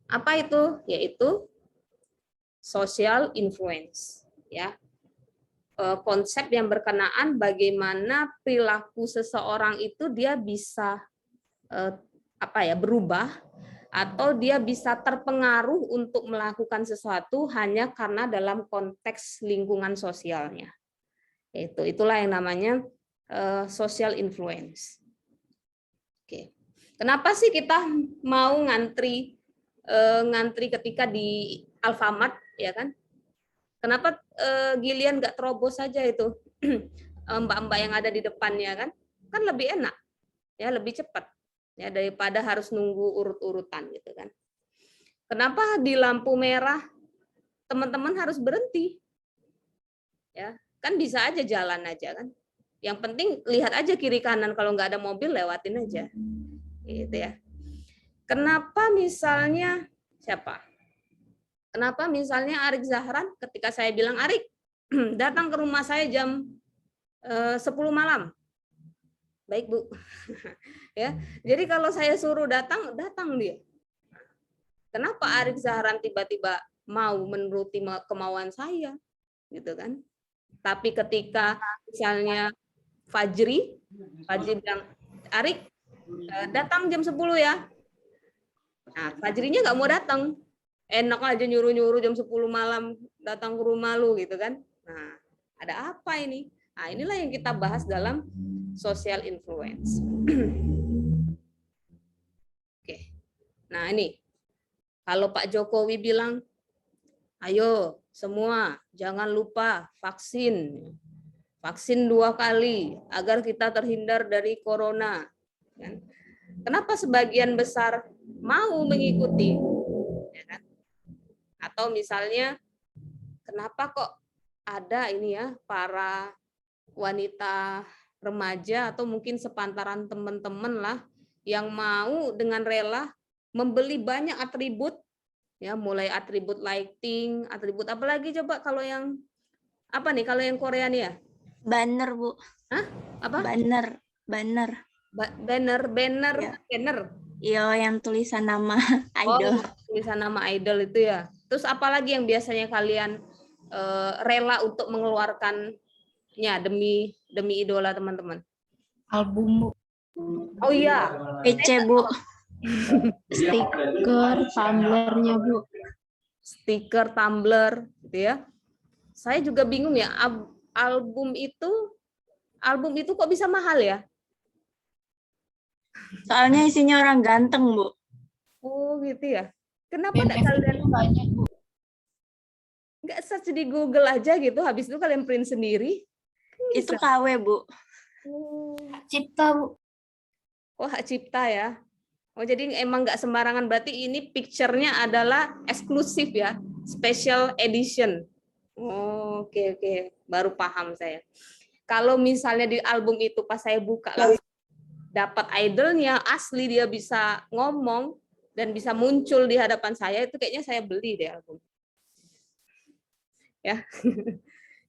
Apa itu? Yaitu social influence, ya. Konsep yang berkenaan bagaimana perilaku seseorang itu dia bisa berubah atau dia bisa terpengaruh untuk melakukan sesuatu hanya karena dalam konteks lingkungan sosialnya. Itulah yang namanya social influence. Oke. Kenapa sih kita mau ngantri ketika di Alfamart, ya kan? Kenapa gilian nggak terobos saja itu mbak-mbak yang ada di depannya kan? Kan lebih enak, ya lebih cepat, ya daripada harus nunggu urut-urutan gitu kan? Kenapa di lampu merah teman-teman harus berhenti? Ya, kan bisa aja jalan aja kan? Yang penting lihat aja kiri kanan, kalau nggak ada mobil lewatin aja, gitu ya. Kenapa misalnya siapa? Kenapa misalnya Arik Zahran ketika saya bilang Arik datang ke rumah saya jam 10 malam. Baik, Bu. Ya. Jadi kalau saya suruh datang dia. Kenapa Arik Zahran tiba-tiba mau menuruti kemauan saya? Gitu kan. Tapi ketika misalnya Fajri bilang, Arik datang jam 10 ya. Nah, Fajrinya nggak mau datang. Enak aja nyuruh-nyuruh jam 10 malam datang ke rumah lu gitu kan. Nah, ada apa ini? Nah, inilah yang kita bahas dalam social influence. Oke. Nah, ini kalau Pak Jokowi bilang, ayo semua jangan lupa vaksin. Vaksin 2 kali agar kita terhindar dari corona. Kenapa sebagian besar mau mengikuti? Atau misalnya, kenapa kok ada ini ya para wanita remaja atau mungkin sepantaran teman-teman lah yang mau dengan rela membeli banyak atribut, ya mulai atribut lighting, atribut apa lagi coba kalau yang apa nih kalau yang Korea nih ya? Banner, Bu. Hah? Apa? Banner. Banner. Iya, yang tulisan nama idol. idol. Tulisan nama idol itu ya. Terus apalagi yang biasanya kalian rela untuk mengeluarkannya demi idola teman-teman? Album, Bu. Oh iya. PC, Bu. Stiker, tumblernya, Bu. Stiker, tumbler, gitu ya. Saya juga bingung ya, album itu kok bisa mahal ya? Soalnya isinya orang ganteng, Bu. Oh gitu ya. Kenapa enggak kalian banyak, Bu? Enggak search di Google aja gitu, habis itu kalian print sendiri? Itu KW, Bu. Hak cipta, Bu. Oh, hak cipta ya. Oh, jadi emang nggak sembarangan, berarti ini picture-nya adalah eksklusif ya, special edition. Oh, oke. Baru paham saya. Kalau misalnya di album itu pas saya buka langsung dapat idolnya asli, dia bisa ngomong dan bisa muncul di hadapan saya, itu kayaknya saya beli deh album. Ya.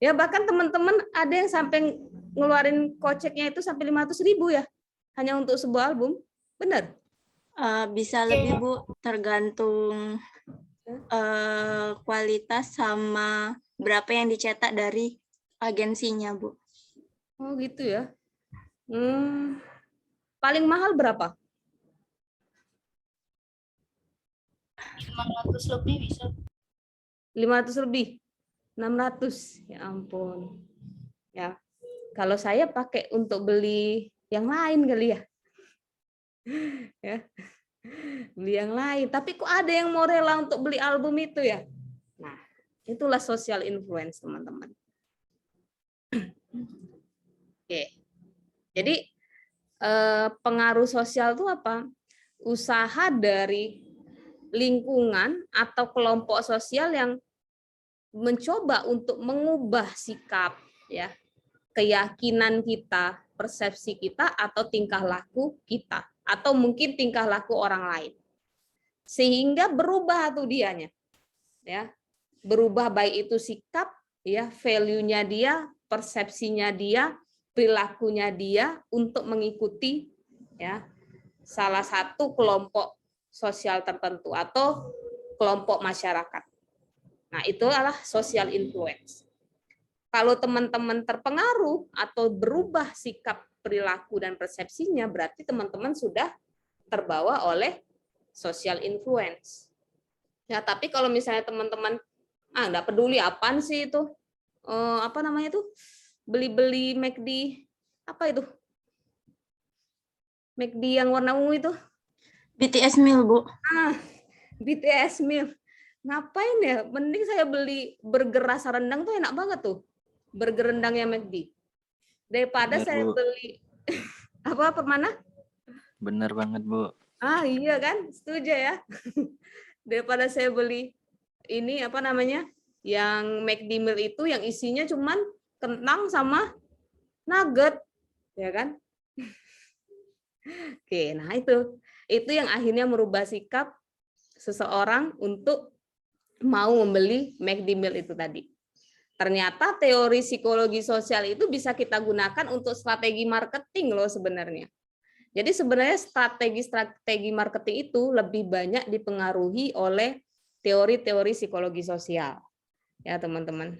Ya bahkan teman-teman ada yang sampai ngeluarin koceknya itu sampai 500.000 ya, hanya untuk sebuah album. Benar? Bisa lebih, Bu, tergantung kualitas sama berapa yang dicetak dari agensinya, Bu. Oh gitu ya. Paling mahal berapa? 500 lebih bisa. 500 lebih? 600? Ya ampun. Ya. Kalau saya pakai untuk beli yang lain kali ya. Ya. Beli yang lain. Tapi kok ada yang mau rela untuk beli album itu ya? Nah, itulah social influence, teman-teman. Oke. Jadi pengaruh sosial itu apa? Usaha dari lingkungan atau kelompok sosial yang mencoba untuk mengubah sikap, ya, keyakinan kita, persepsi kita, atau tingkah laku kita, atau mungkin tingkah laku orang lain, sehingga berubah tuh dianya, ya, berubah baik itu sikap, ya, value-nya dia, persepsinya dia, perilakunya dia untuk mengikuti, ya, salah satu kelompok sosial tertentu atau kelompok masyarakat. Nah, itu adalah social influence. Kalau teman-teman terpengaruh atau berubah sikap, perilaku, dan persepsinya, berarti teman-teman sudah terbawa oleh social influence. Ya, tapi kalau misalnya teman-teman nggak peduli apaan sih itu, apa namanya itu, beli-beli McD, apa itu, McD yang warna ungu itu, BTS meal, Bu. BTS meal, ngapain ya, mending saya beli burger rasa rendang tuh enak banget tuh, burger rendangnya McD, daripada Bener, saya Bu. beli apa permana. Bener banget, Bu. Iya kan, setuju ya. Daripada saya beli ini apa namanya, yang McD meal itu yang isinya cuman kentang sama nugget, ya kan? Oke, nah itu yang akhirnya merubah sikap seseorang untuk mau membeli McD meal itu tadi. Ternyata teori psikologi sosial itu bisa kita gunakan untuk strategi marketing loh sebenarnya. Jadi sebenarnya strategi marketing itu lebih banyak dipengaruhi oleh teori-teori psikologi sosial. Ya, teman-teman.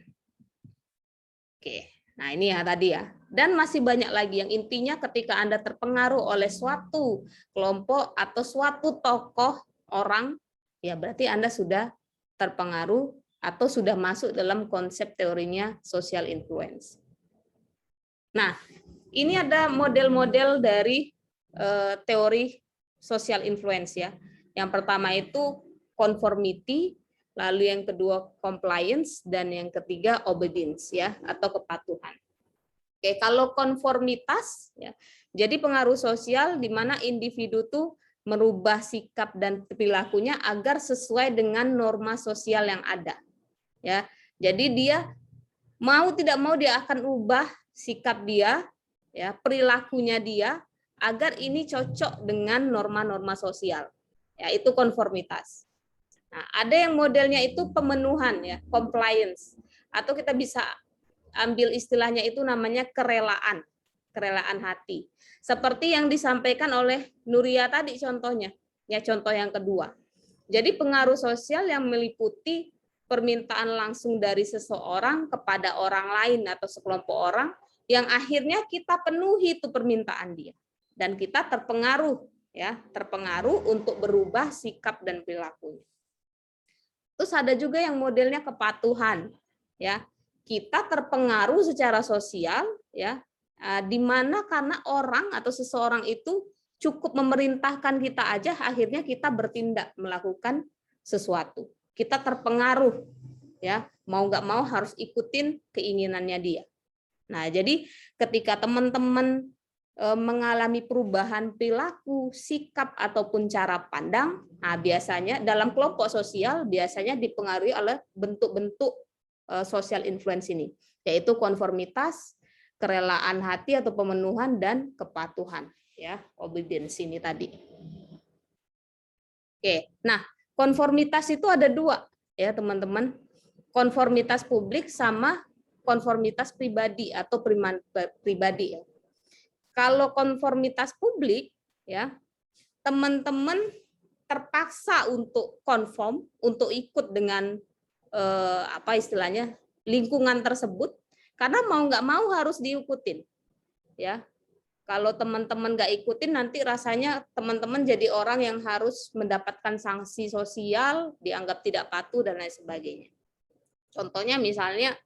Oke. Nah, ini ya tadi ya. Dan masih banyak lagi yang intinya ketika Anda terpengaruh oleh suatu kelompok atau suatu tokoh orang, ya berarti Anda sudah terpengaruh atau sudah masuk dalam konsep teorinya social influence. Nah, ini ada model-model dari teori social influence ya. Yang pertama itu conformity, lalu yang kedua compliance, dan yang ketiga obedience ya, atau kepatuhan. Oke, kalau konformitas ya, jadi pengaruh sosial di mana individu tuh merubah sikap dan perilakunya agar sesuai dengan norma sosial yang ada. Ya. Jadi dia mau tidak mau dia akan ubah sikap dia, ya, perilakunya dia agar ini cocok dengan norma-norma sosial. Ya, itu konformitas. Nah, ada yang modelnya itu pemenuhan ya, compliance, atau kita bisa ambil istilahnya itu namanya kerelaan, kerelaan hati. Seperti yang disampaikan oleh Nuria tadi contohnya, ya contoh yang kedua. Jadi pengaruh sosial yang meliputi permintaan langsung dari seseorang kepada orang lain atau sekelompok orang yang akhirnya kita penuhi itu permintaan dia dan kita terpengaruh ya, terpengaruh untuk berubah sikap dan perilakunya. Terus ada juga yang modelnya kepatuhan ya. Kita terpengaruh secara sosial ya, di mana karena orang atau seseorang itu cukup memerintahkan kita aja, akhirnya kita bertindak melakukan sesuatu. Kita terpengaruh ya, mau nggak mau harus ikutin keinginannya dia. Nah, jadi ketika teman-teman mengalami perubahan perilaku, sikap ataupun cara pandang, nah biasanya dalam kelompok sosial biasanya dipengaruhi oleh bentuk-bentuk social influence ini, yaitu konformitas, kerelaan hati atau pemenuhan, dan kepatuhan ya, obedience ini tadi. Oke, nah konformitas itu ada dua ya teman-teman, konformitas publik sama konformitas pribadi atau pribadi ya. Kalau konformitas publik ya, teman-teman terpaksa untuk konform, untuk ikut dengan apa istilahnya lingkungan tersebut, karena mau nggak mau harus diikutin ya. Kalau teman-teman nggak ikutin nanti rasanya teman-teman jadi orang yang harus mendapatkan sanksi sosial, dianggap tidak patuh dan lain sebagainya. Contohnya misalnya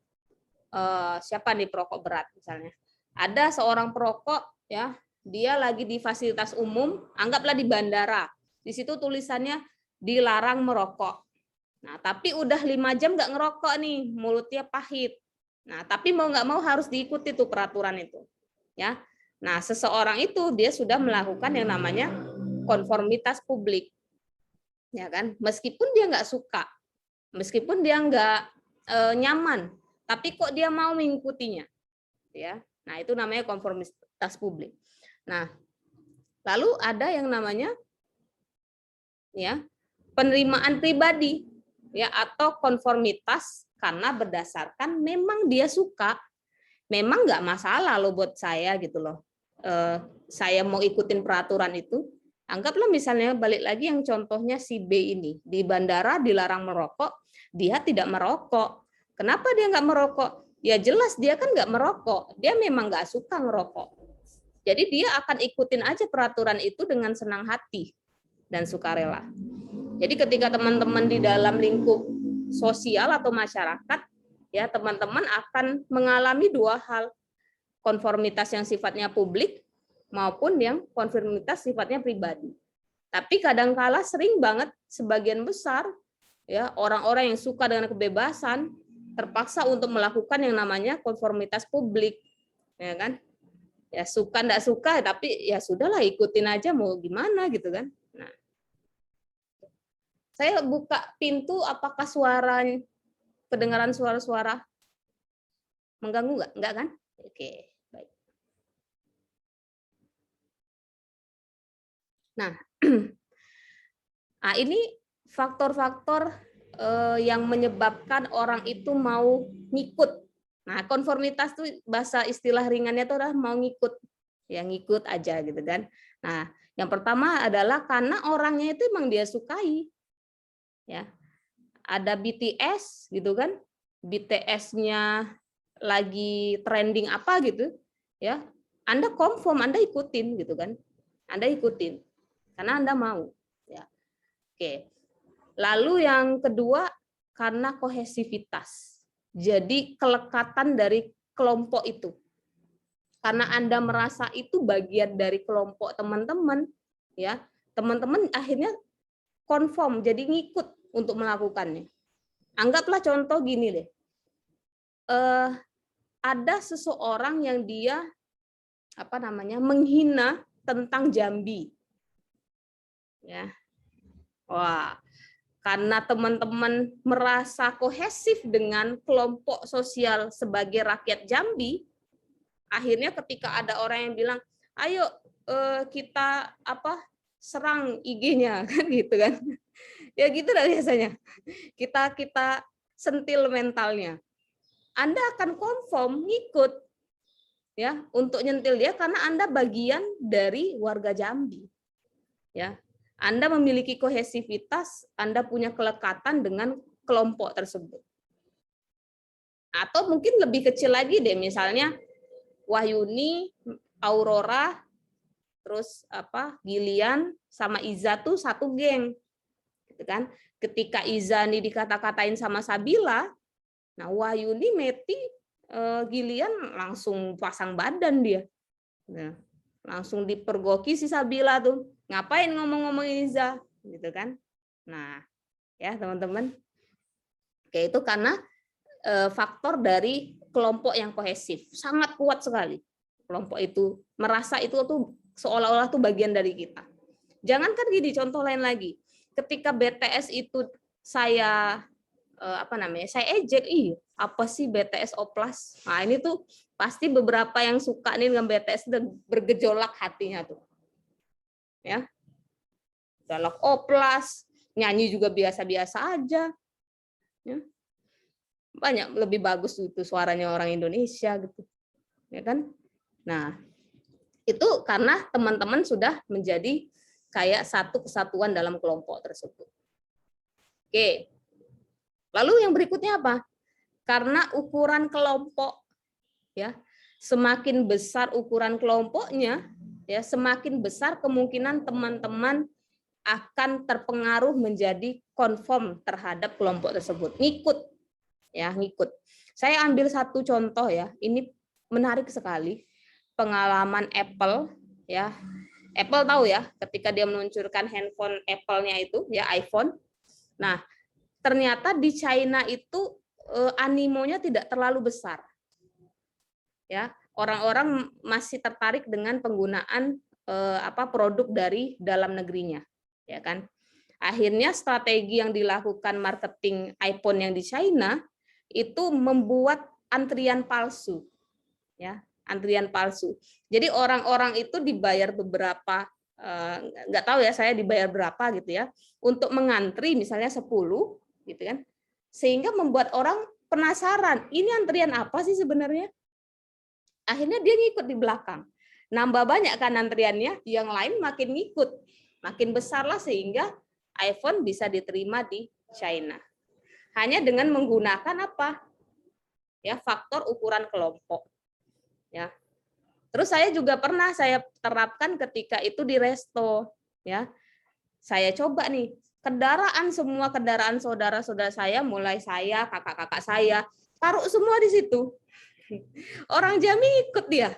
siapa nih perokok berat misalnya, ada seorang perokok ya, dia lagi di fasilitas umum, anggaplah di bandara, di situ tulisannya dilarang merokok. Nah, tapi udah 5 jam nggak ngerokok nih, mulutnya pahit. Nah, tapi mau nggak mau harus diikuti tuh peraturan itu, ya. Nah, seseorang itu dia sudah melakukan yang namanya konformitas publik, ya kan? Meskipun dia nggak suka, meskipun dia nggak nyaman, tapi kok dia mau mengikutinya, ya. Nah, itu namanya konformitas publik. Nah, lalu ada yang namanya ya penerimaan pribadi ya, atau konformitas karena berdasarkan memang dia suka, memang nggak masalah loh buat saya gitu loh. Saya mau ikutin peraturan itu, Anggaplah misalnya balik lagi yang contohnya si B ini, di bandara dilarang merokok, dia tidak merokok. Kenapa dia nggak merokok? Ya jelas dia kan nggak merokok, dia memang nggak suka ngerokok. Jadi dia akan ikutin aja peraturan itu dengan senang hati dan sukarela. Jadi ketika teman-teman di dalam lingkup sosial atau masyarakat, ya teman-teman akan mengalami dua hal, konformitas yang sifatnya publik maupun yang konformitas sifatnya pribadi. Tapi kadangkala sering banget sebagian besar ya orang-orang yang suka dengan kebebasan terpaksa untuk melakukan yang namanya konformitas publik, ya kan? Ya suka enggak suka tapi ya sudahlah ikutin aja mau gimana gitu kan. Nah, saya buka pintu, apakah suaranya kedengaran suara-suara mengganggu nggak? Enggak kan? Oke. Nah, ini faktor-faktor yang menyebabkan orang itu mau ngikut. Nah, konformitas itu bahasa istilah ringannya itu adalah mau ngikut, ya ngikut aja gitu kan. Nah, yang pertama adalah karena orangnya itu emang dia sukai, ya. Ada BTS gitu kan, BTS-nya lagi trending apa gitu, ya. Anda konform, Anda ikutin gitu kan, Anda ikutin. Karena Anda mau. Ya. Oke. Lalu yang kedua, karena kohesivitas. Jadi kelekatan dari kelompok itu. Karena Anda merasa itu bagian dari kelompok teman-teman, ya teman-teman akhirnya konform, jadi ngikut untuk melakukannya. Anggaplah contoh gini deh. Ada seseorang yang dia menghina tentang Jambi. Ya. Wah, karena teman-teman merasa kohesif dengan kelompok sosial sebagai rakyat Jambi, akhirnya ketika ada orang yang bilang, ayo kita serang IG-nya kan gitu kan. Ya gitu lah biasanya. Kita sentil mentalnya. Anda akan konform ngikut ya untuk nyentil dia karena Anda bagian dari warga Jambi. Ya. Anda memiliki kohesivitas, Anda punya kelekatan dengan kelompok tersebut. Atau mungkin lebih kecil lagi deh, misalnya Wahyuni, Aurora, terus Gillian sama Iza tuh satu geng. Gitu kan? Ketika Iza nih dikata-katain sama Sabila, nah Wahyuni, Meti, Gillian langsung pasang badan dia. Nah, langsung dipergoki si Sabila tuh. Ngapain ngomong-ngomongin Iza gitu kan. Nah, ya teman-teman. Oke, itu karena faktor dari kelompok yang kohesif. Sangat kuat sekali. Kelompok itu merasa itu tuh seolah-olah tuh bagian dari kita. Jangankan gini, contoh lain lagi. Ketika BTS itu saya saya ejek, apa sih BTS Oplas? Nah, ini tuh pasti beberapa yang suka nih dengan BTS dan bergejolak hatinya tuh. Ya. Galak Oplas, nyanyi juga biasa-biasa aja. Ya. Banyak lebih bagus itu suaranya orang Indonesia gitu. Ya kan? Nah, itu karena teman-teman sudah menjadi kayak satu kesatuan dalam kelompok tersebut. Oke. Lalu yang berikutnya apa? Karena ukuran kelompok ya, semakin besar ukuran kelompoknya, ya semakin besar kemungkinan teman-teman akan terpengaruh menjadi konform terhadap kelompok tersebut, ngikut ya, ngikut. Saya ambil satu contoh ya, ini menarik sekali, pengalaman Apple ya. Apple tahu ya, ketika dia meluncurkan handphone Apple-nya itu ya, iPhone. Nah, ternyata di China itu animonya tidak terlalu besar. Ya, orang-orang masih tertarik dengan penggunaan produk dari dalam negerinya, ya kan? Akhirnya strategi yang dilakukan marketing iPhone yang di China itu membuat antrian palsu, ya, antrian palsu. Jadi orang-orang itu dibayar beberapa, nggak tahu ya saya dibayar berapa gitu ya, untuk mengantri misalnya 10, gitu kan? Sehingga membuat orang penasaran, ini antrian apa sih sebenarnya? Akhirnya dia ngikut di belakang. Nambah banyak kan antriannya, yang lain makin ngikut. Makin besarlah sehingga iPhone bisa diterima di China. Hanya dengan menggunakan apa? Ya, faktor ukuran kelompok. Ya. Terus saya juga pernah saya terapkan ketika itu di resto, ya. Saya coba nih, semua kendaraan saudara-saudara saya, mulai saya, kakak-kakak saya, taruh semua di situ. Orang Jambi ikut dia.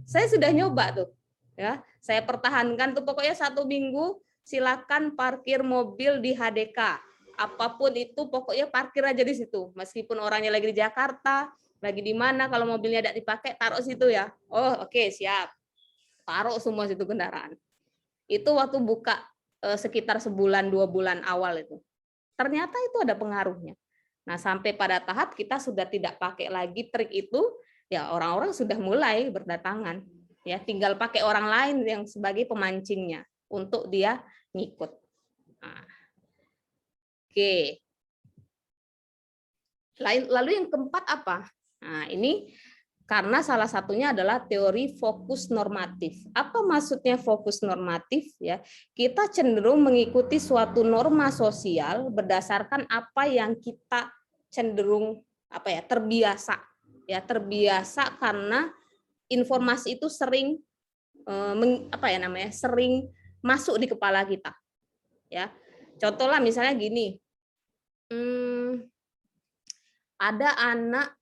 Saya sudah nyoba tuh. Ya, saya pertahankan tuh pokoknya 1 minggu silakan parkir mobil di HDK. Apapun itu pokoknya parkir aja di situ. Meskipun orangnya lagi di Jakarta, lagi di mana, kalau mobilnya tidak dipakai taruh situ ya. Oh, oke, siap. Taruh semua situ kendaraan. Itu waktu buka sekitar sebulan 2 bulan awal itu. Ternyata itu ada pengaruhnya. Nah, sampai pada tahap kita sudah tidak pakai lagi trik itu, ya orang-orang sudah mulai berdatangan. Ya, tinggal pakai orang lain yang sebagai pemancingnya untuk dia ngikut. Nah, oke. Lalu yang keempat apa? Nah, ini karena salah satunya adalah teori fokus normatif. Apa maksudnya fokus normatif? Ya, kita cenderung mengikuti suatu norma sosial berdasarkan apa yang kita cenderung terbiasa. Ya, terbiasa karena informasi itu sering sering masuk di kepala kita. Ya, contohlah misalnya gini, ada anak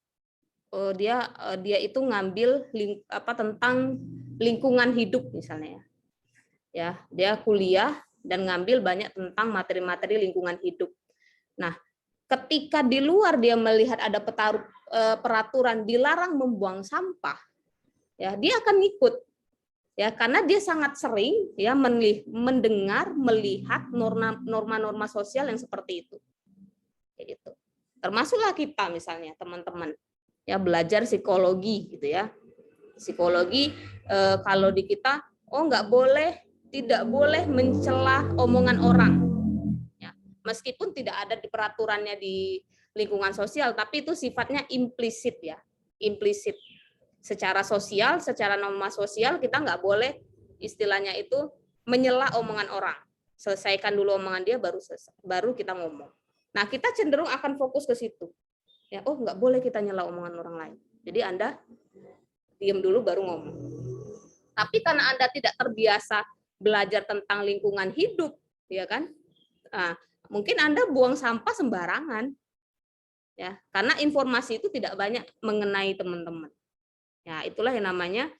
dia itu ngambil tentang lingkungan hidup misalnya ya, dia kuliah dan ngambil banyak tentang materi-materi lingkungan hidup. Nah, ketika di luar dia melihat ada peraturan dilarang membuang sampah, ya dia akan ikut, ya karena dia sangat sering ya mendengar, melihat norma-norma sosial yang seperti itu. Kayak gitu. Termasuklah kita misalnya teman-teman ya belajar psikologi gitu ya. Psikologi kalau di kita tidak boleh mencela omongan orang. Ya, meskipun tidak ada di peraturannya di lingkungan sosial, tapi itu sifatnya implisit ya, implisit. Secara sosial, secara norma sosial kita nggak boleh istilahnya itu menyela omongan orang. Selesaikan dulu omongan dia baru kita ngomong. Nah, kita cenderung akan fokus ke situ. Ya, oh nggak boleh kita nyela omongan orang lain. Jadi Anda diam dulu baru ngomong. Tapi karena Anda tidak terbiasa belajar tentang lingkungan hidup, ya kan? Nah, mungkin Anda buang sampah sembarangan. Ya, karena informasi itu tidak banyak mengenai teman-teman. Ya, itulah yang namanya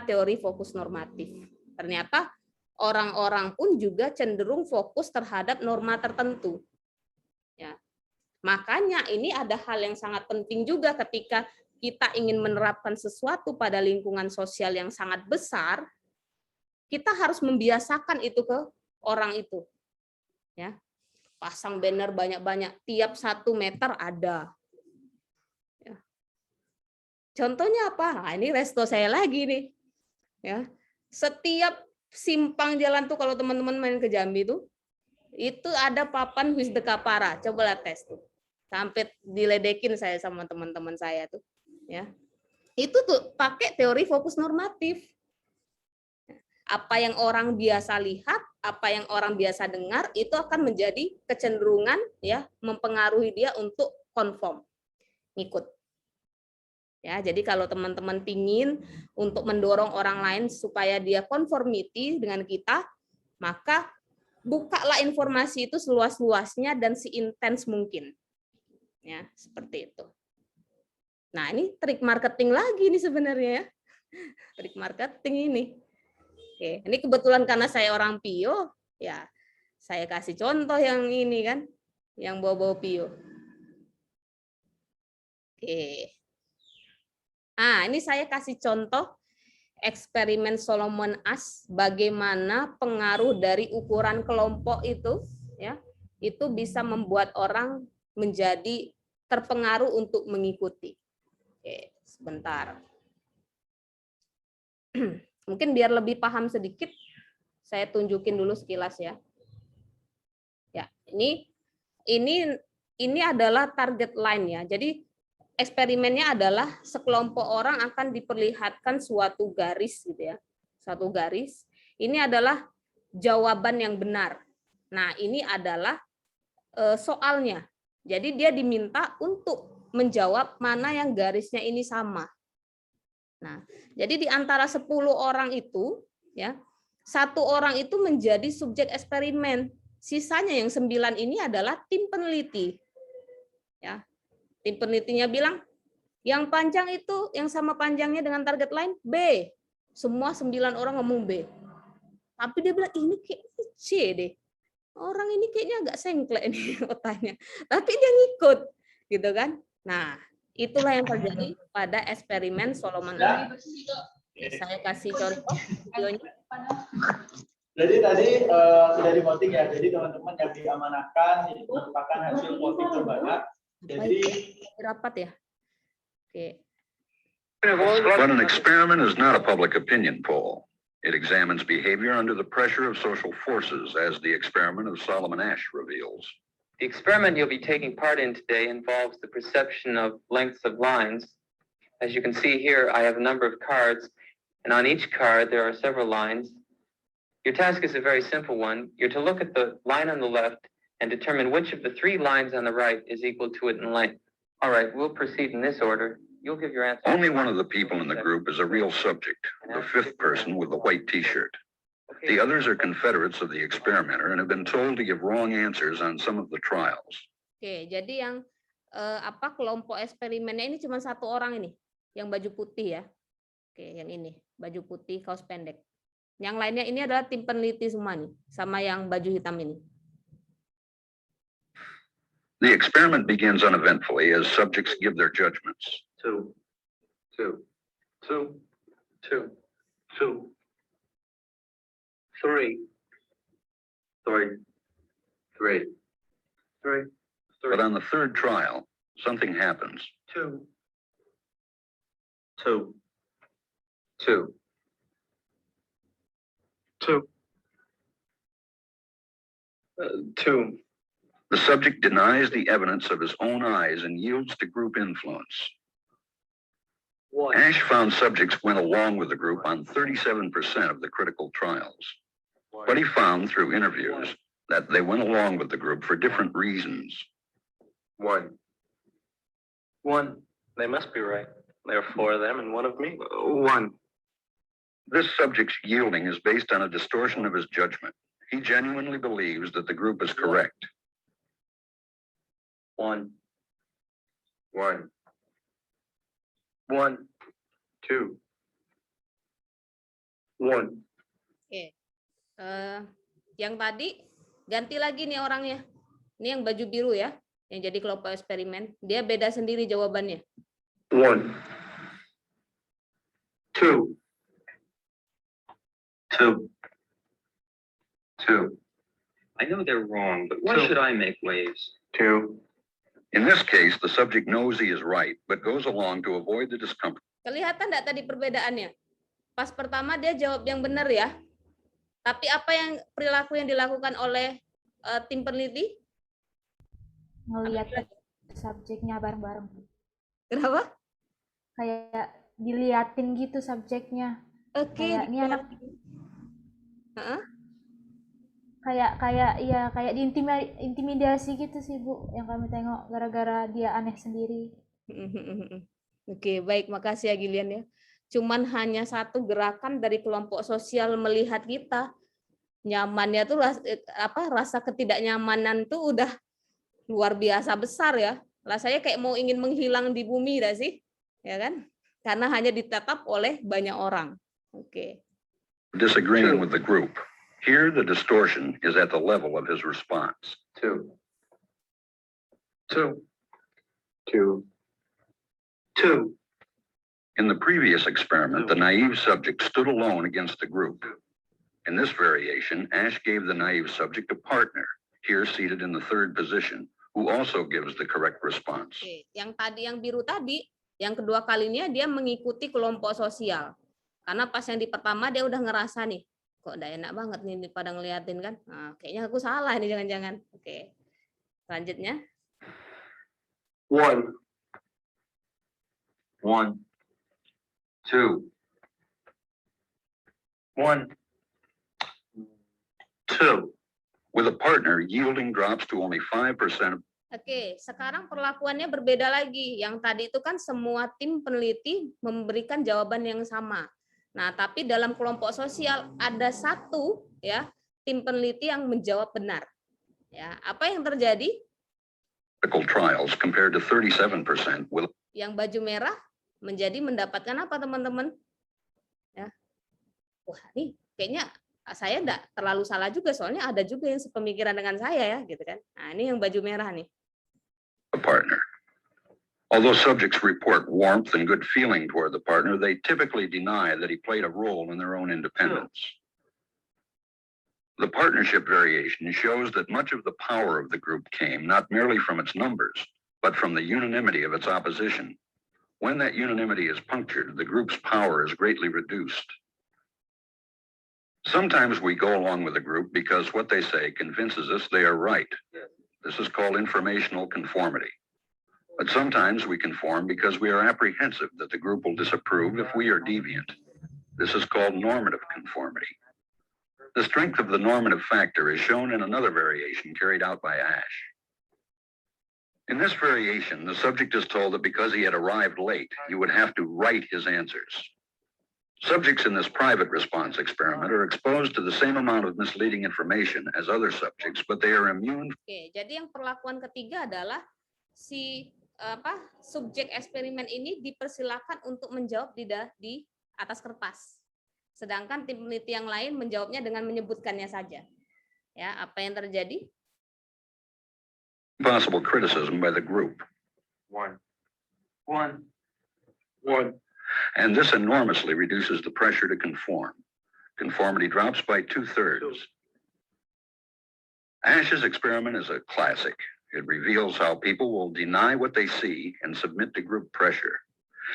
teori fokus normatif. Ternyata orang-orang pun juga cenderung fokus terhadap norma tertentu. Ya. Makanya ini ada hal yang sangat penting juga ketika kita ingin menerapkan sesuatu pada lingkungan sosial yang sangat besar, kita harus membiasakan itu ke orang itu. Ya. Pasang banner banyak-banyak, tiap 1 meter ada. Ya. Contohnya apa? Nah, ini resto saya lagi nih. Ya. Setiap simpang jalan tuh kalau teman-teman main ke Jambi tuh, itu ada papan Wisda Kapara. Cobalah tes tuh. Sampai diledekin saya sama teman-teman saya tuh. Ya. Itu tuh pakai teori fokus normatif. Apa yang orang biasa lihat, apa yang orang biasa dengar, itu akan menjadi kecenderungan ya mempengaruhi dia untuk konform, ngikut. Ya, jadi kalau teman-teman pingin untuk mendorong orang lain supaya dia conformity dengan kita, maka bukalah informasi itu seluas-luasnya dan seintens mungkin. Ya, seperti itu. Nah, ini trik marketing lagi nih sebenarnya ya. Trik marketing ini. Oke, ini kebetulan karena saya orang Pio, ya saya kasih contoh yang ini kan, yang bawa-bawa Pio. Oke. Ah, ini saya kasih contoh eksperimen Solomon Asch, bagaimana pengaruh dari ukuran kelompok itu, ya, itu bisa membuat orang menjadi terpengaruh untuk mengikuti. Oke, sebentar. Mungkin biar lebih paham sedikit, saya tunjukin dulu sekilas ya. Ya, ini adalah target line ya. Jadi eksperimennya adalah sekelompok orang akan diperlihatkan suatu garis gitu ya. Suatu garis. Ini adalah jawaban yang benar. Nah, ini adalah soalnya. Jadi dia diminta untuk menjawab mana yang garisnya ini sama. Nah, jadi di antara 10 orang itu, ya, 1 orang itu menjadi subjek eksperimen. Sisanya yang 9 ini adalah tim peneliti. Ya, tim penelitinya bilang, yang panjang itu, yang sama panjangnya dengan target lain, B. Semua 9 orang ngomong B. Tapi dia bilang, ini kayaknya C deh. Orang ini kayaknya agak sengklek nih otaknya. Tapi dia ngikut, gitu kan. Nah, itulah yang terjadi pada eksperimen Solomon. Saya kasih contoh videonya. Jadi tadi sudah di voting ya. Jadi teman-teman yang diamanahkan itu merupakan hasil voting terbanyak. Jadi rapat ya. Oke. But an experiment is not a public opinion poll. It examines behavior under the pressure of social forces, as the experiment of Solomon Asch reveals. The experiment you'll be taking part in today involves the perception of lengths of lines. As you can see here, I have a number of cards, and on each card there are several lines. Your task is a very simple one. You're to look at the line on the left and determine which of the 3 lines on the right is equal to it in length. All right, we'll proceed in this order. You'll give your answer. Only one of the people in the group is a real subject, the 5th person with the white t-shirt. The others are confederates of the experimenter and have been told to give wrong answers on some of the trials. Oke, jadi yang kelompok eksperimennya ini cuma 1 orang ini, yang baju putih ya. Oke, yang ini, baju putih, kaos pendek. Yang lainnya ini adalah tim peneliti semua nih, sama yang baju hitam ini. The experiment begins uneventfully as subjects give their judgments. 2, 2, 2, 2, 2, 3, 3, 3, 3, 3. But on the 3rd trial, something happens. 2, 2, 2, 2, 2. The subject denies the evidence of his own eyes and yields to group influence. 1. Asch found subjects went along with the group on 37% of the critical trials. But he found through interviews that they went along with the group for different reasons. 1. 1. They must be right. There are 4 of them and 1 of me. 1. This subject's yielding is based on a distortion of his judgment. He genuinely believes that the group is correct. 1. 1. 1, 2, 1. Oke. Yang tadi ganti lagi nih orangnya. Ini yang baju biru ya, yang jadi kelompok eksperimen. Dia beda sendiri jawabannya. 1, 2, 2, 2. I know they're wrong, but why should I make waves? 2. In this case, the subject knows he is right, but goes along to avoid the discomfort. Kelihatan enggak tadi perbedaannya? Pas pertama dia jawab yang benar ya. Tapi apa yang perilaku yang dilakukan oleh tim peneliti? Ngeliat subjeknya bareng-bareng. Kenapa? Kayak diliatin gitu subjeknya. Oke. Kayak ini anak kayak diintimidasi gitu sih Bu, yang kami tengok gara-gara dia aneh sendiri. Oke, baik, makasih ya Gilian ya. Cuman hanya 1 gerakan dari kelompok sosial melihat kita. Nyamannya tuh rasa ketidaknyamanan tuh udah luar biasa besar ya. Rasanya kayak mau ingin menghilang di bumi dah sih. Ya kan? Karena hanya ditetap oleh banyak orang. Oke. Disagreeing with the group. Here, the distortion is at the level of his response. 2, 2, 2, 2. In the previous experiment, the naive subject stood alone against the group. In this variation, Asch gave the naive subject a partner, here seated in the 3rd position, who also gives the correct response. Oke. Yang tadi, yang biru tadi, yang kedua kalinya dia mengikuti kelompok sosial. Karena pas yang di pertama dia udah ngerasa nih, kok udah enak banget nih pada ngeliatin kan. Nah, kayaknya aku salah nih jangan-jangan. Oke. Selanjutnya. 1, 1, 2, 1, 2. With a partner, yielding drops to only 5% of Oke, sekarang perlakuannya berbeda lagi. Yang tadi itu kan semua tim peneliti memberikan jawaban yang sama. Nah, tapi dalam kelompok sosial ada satu ya tim peneliti yang menjawab benar. Ya, apa yang terjadi? clinical trials compared to 37% with Yang baju merah menjadi mendapatkan apa teman-teman? Ya, wah ini kayaknya saya enggak terlalu salah juga soalnya ada juga yang sepemikiran dengan saya ya, gitu kan? Nah, ini yang baju merah nih. a partner. Although subjects report warmth and good feeling toward the partner, they typically deny that he played a role in their own independence. The partnership variation shows that much of the power of the group came not merely from its numbers, but from the unanimity of its opposition. When that unanimity is punctured, the group's power is greatly reduced. Sometimes we go along with the group because what they say convinces us they are right. This is called informational conformity. But sometimes we conform because we are apprehensive that the group will disapprove if we are deviant. This is called normative conformity. The strength of the normative factor is shown in another variation carried out by Ash. In this variation, the subject is told that because he had arrived late, he would have to write his answers. Subjects in this private response experiment are exposed to the same amount of misleading information as other subjects, but they are immune. Oke, jadi yang perlakuan ketiga adalah si subjek eksperimen ini dipersilakan untuk menjawab di atas kertas. Sedangkan tim peneliti yang lain menjawabnya dengan menyebutkannya saja. Ya, apa yang terjadi? Possible criticism by the group. 1. And this enormously reduces the pressure to conform. Conformity drops by 2/3. Ash's experiment is a classic. It reveals how people will deny what they see and submit to group pressure.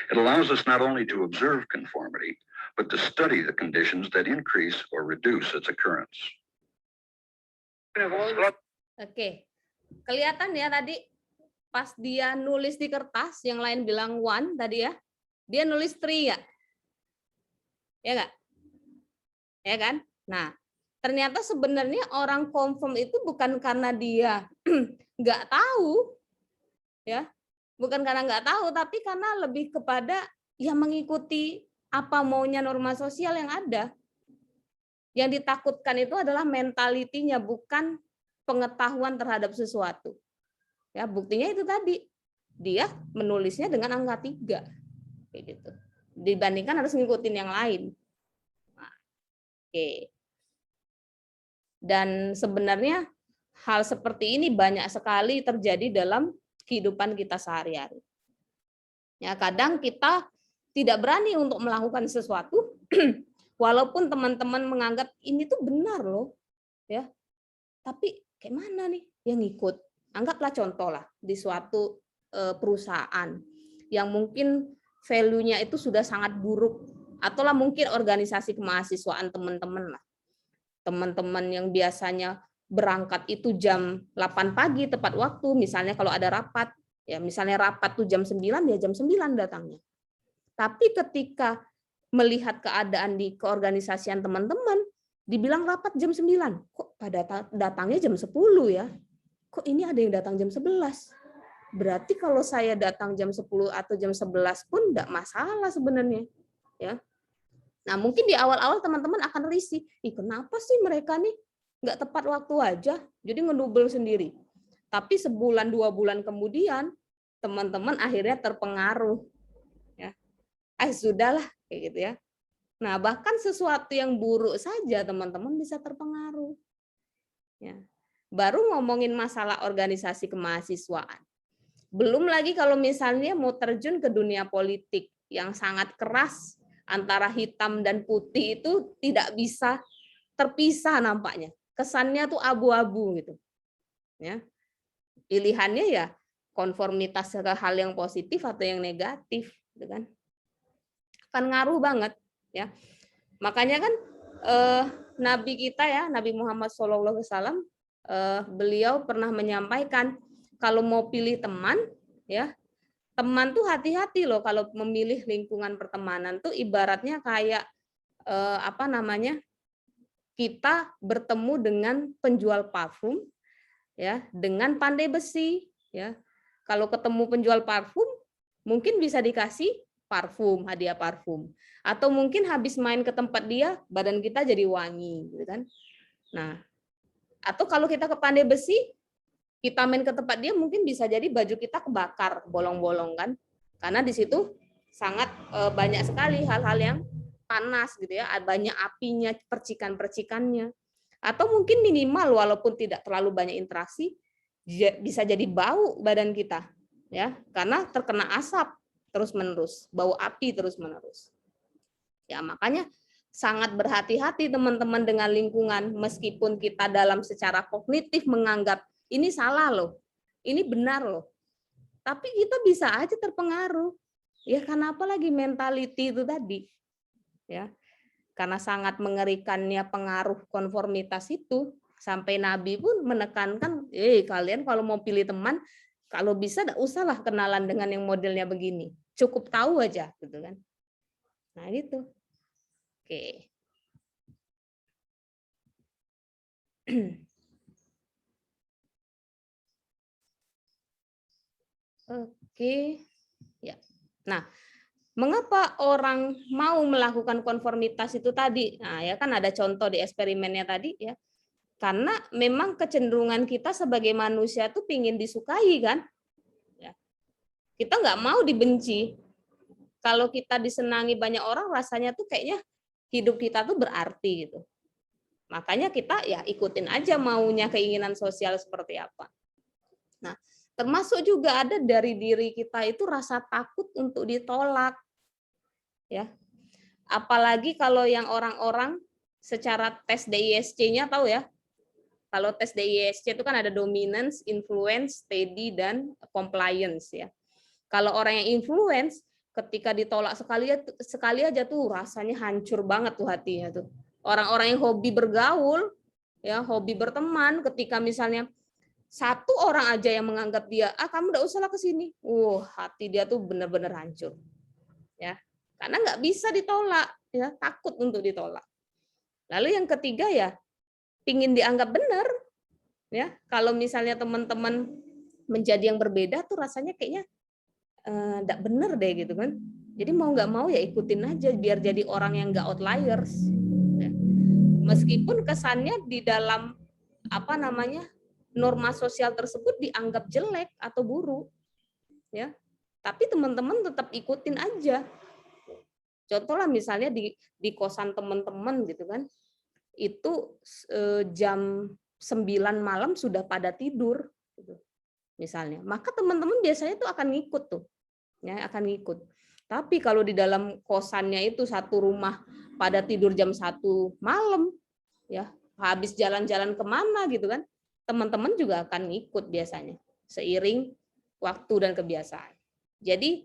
It allows us not only to observe conformity, but to study the conditions that increase or reduce its occurrence. Oke, kelihatan ya tadi pas dia nulis di kertas, yang lain bilang 1 tadi ya, dia nulis 3 ya, ya nggak? Ya kan? Nah, ternyata sebenarnya orang confirm itu bukan karena dia nggak tahu, ya, bukan karena nggak tahu, tapi karena lebih kepada yang mengikuti apa maunya norma sosial yang ada. Yang ditakutkan itu adalah mentalitinya, bukan pengetahuan terhadap sesuatu. Ya, buktinya itu tadi. Dia menulisnya dengan angka 3. Kayak gitu. Dibandingkan harus ngikutin yang lain. Nah, oke. Dan sebenarnya hal seperti ini banyak sekali terjadi dalam kehidupan kita sehari-hari. Ya, kadang kita tidak berani untuk melakukan sesuatu, walaupun teman-teman menganggap ini tuh benar loh, ya. Tapi kayak mana nih yang ngikut? Anggaplah contoh lah di suatu perusahaan yang mungkin value-nya itu sudah sangat buruk, ataulah mungkin organisasi kemahasiswaan teman-teman lah. Teman-teman yang biasanya berangkat itu jam 8 pagi tepat waktu, misalnya kalau ada rapat, ya misalnya rapat tuh jam 9, ya jam 9 datangnya. Tapi ketika melihat keadaan di keorganisasian teman-teman, dibilang rapat jam 9, kok pada datangnya jam 10 ya? Kok ini ada yang datang jam 11? Berarti kalau saya datang jam 10 atau jam 11 pun enggak masalah sebenarnya, ya. Nah, mungkin di awal-awal teman-teman akan risih, ih kenapa sih mereka nih nggak tepat waktu aja, jadi ngedubel sendiri. Tapi sebulan 2 bulan kemudian teman-teman akhirnya terpengaruh, ya. Sudahlah kayak gitu ya. Nah, bahkan sesuatu yang buruk saja teman-teman bisa terpengaruh. Ya. Baru ngomongin masalah organisasi kemahasiswaan. Belum lagi kalau misalnya mau terjun ke dunia politik yang sangat keras, antara hitam dan putih itu tidak bisa terpisah nampaknya. Kesannya tuh abu-abu gitu. Ya. Pilihannya ya konformitas ke hal yang positif atau yang negatif, gitu kan. Akan ngaruh banget, ya. Makanya kan Nabi kita ya, Nabi Muhammad SAW, beliau pernah menyampaikan kalau mau pilih teman, ya, teman tuh hati-hati loh kalau memilih lingkungan pertemanan tuh ibaratnya kayak kita bertemu dengan penjual parfum, ya, dengan pandai besi, ya. Kalau ketemu penjual parfum, mungkin bisa dikasih parfum, hadiah parfum. Atau mungkin habis main ke tempat dia, badan kita jadi wangi, gitu kan. Nah, atau kalau kita ke pandai besi, kita main ke tempat dia, mungkin bisa jadi baju kita kebakar, bolong-bolong kan. Karena di situ sangat banyak sekali hal-hal yang panas gitu ya, banyak apinya, percikan-percikannya. Atau mungkin minimal walaupun tidak terlalu banyak interaksi, bisa jadi bau badan kita ya, karena terkena asap terus-menerus, bau api terus-menerus. Ya, makanya sangat berhati-hati teman-teman dengan lingkungan, meskipun kita dalam secara kognitif menganggap ini salah loh, ini benar loh. Tapi kita bisa aja terpengaruh. Ya, karena apalagi mentality itu tadi. Ya. Karena sangat mengerikannya pengaruh konformitas itu, sampai Nabi pun menekankan, kalian kalau mau pilih teman, kalau bisa enggak usahlah kenalan dengan yang modelnya begini. Cukup tahu aja gitu kan. Nah, gitu. Oke. Oke. Ya. Nah, mengapa orang mau melakukan konformitas itu tadi? Nah, ya kan ada contoh di eksperimennya tadi ya. Karena memang kecenderungan kita sebagai manusia tuh pingin disukai kan. Ya. Kita nggak mau dibenci. Kalau kita disenangi banyak orang, rasanya tuh kayaknya hidup kita tuh berarti gitu. Makanya kita ya ikutin aja maunya, keinginan sosial seperti apa. Nah, termasuk juga ada dari diri kita itu rasa takut untuk ditolak. Ya. Apalagi kalau yang orang-orang secara tes DISC-nya tahu ya. Kalau tes DISC itu kan ada dominance, influence, steady, dan compliance ya. Kalau orang yang influence, ketika ditolak sekali aja tuh rasanya hancur banget tuh hatinya tuh. Orang-orang yang hobi bergaul, ya hobi berteman, ketika misalnya satu orang aja yang menganggap dia, kamu nggak usahlah ke sini, hati dia tuh benar-benar hancur, ya, karena nggak bisa ditolak, ya takut untuk ditolak. Lalu yang ketiga ya, pingin dianggap benar, ya. Kalau misalnya teman-teman menjadi yang berbeda tuh rasanya kayaknya nggak benar deh gitu kan. Jadi mau nggak mau ya ikutin aja biar jadi orang yang nggak outliers. Ya. Meskipun kesannya di dalam norma sosial tersebut dianggap jelek atau buruk, ya. Tapi teman-teman tetap ikutin aja. Contoh lah misalnya di kosan teman-teman gitu kan. Itu jam 9 malam sudah pada tidur gitu. Misalnya, maka teman-teman biasanya itu akan ngikut tuh, ya akan ngikut. Tapi kalau di dalam kosannya itu satu rumah pada tidur jam 1 malam, ya habis jalan-jalan kemana gitu kan, teman-teman juga akan ngikut biasanya, seiring waktu dan kebiasaan. Jadi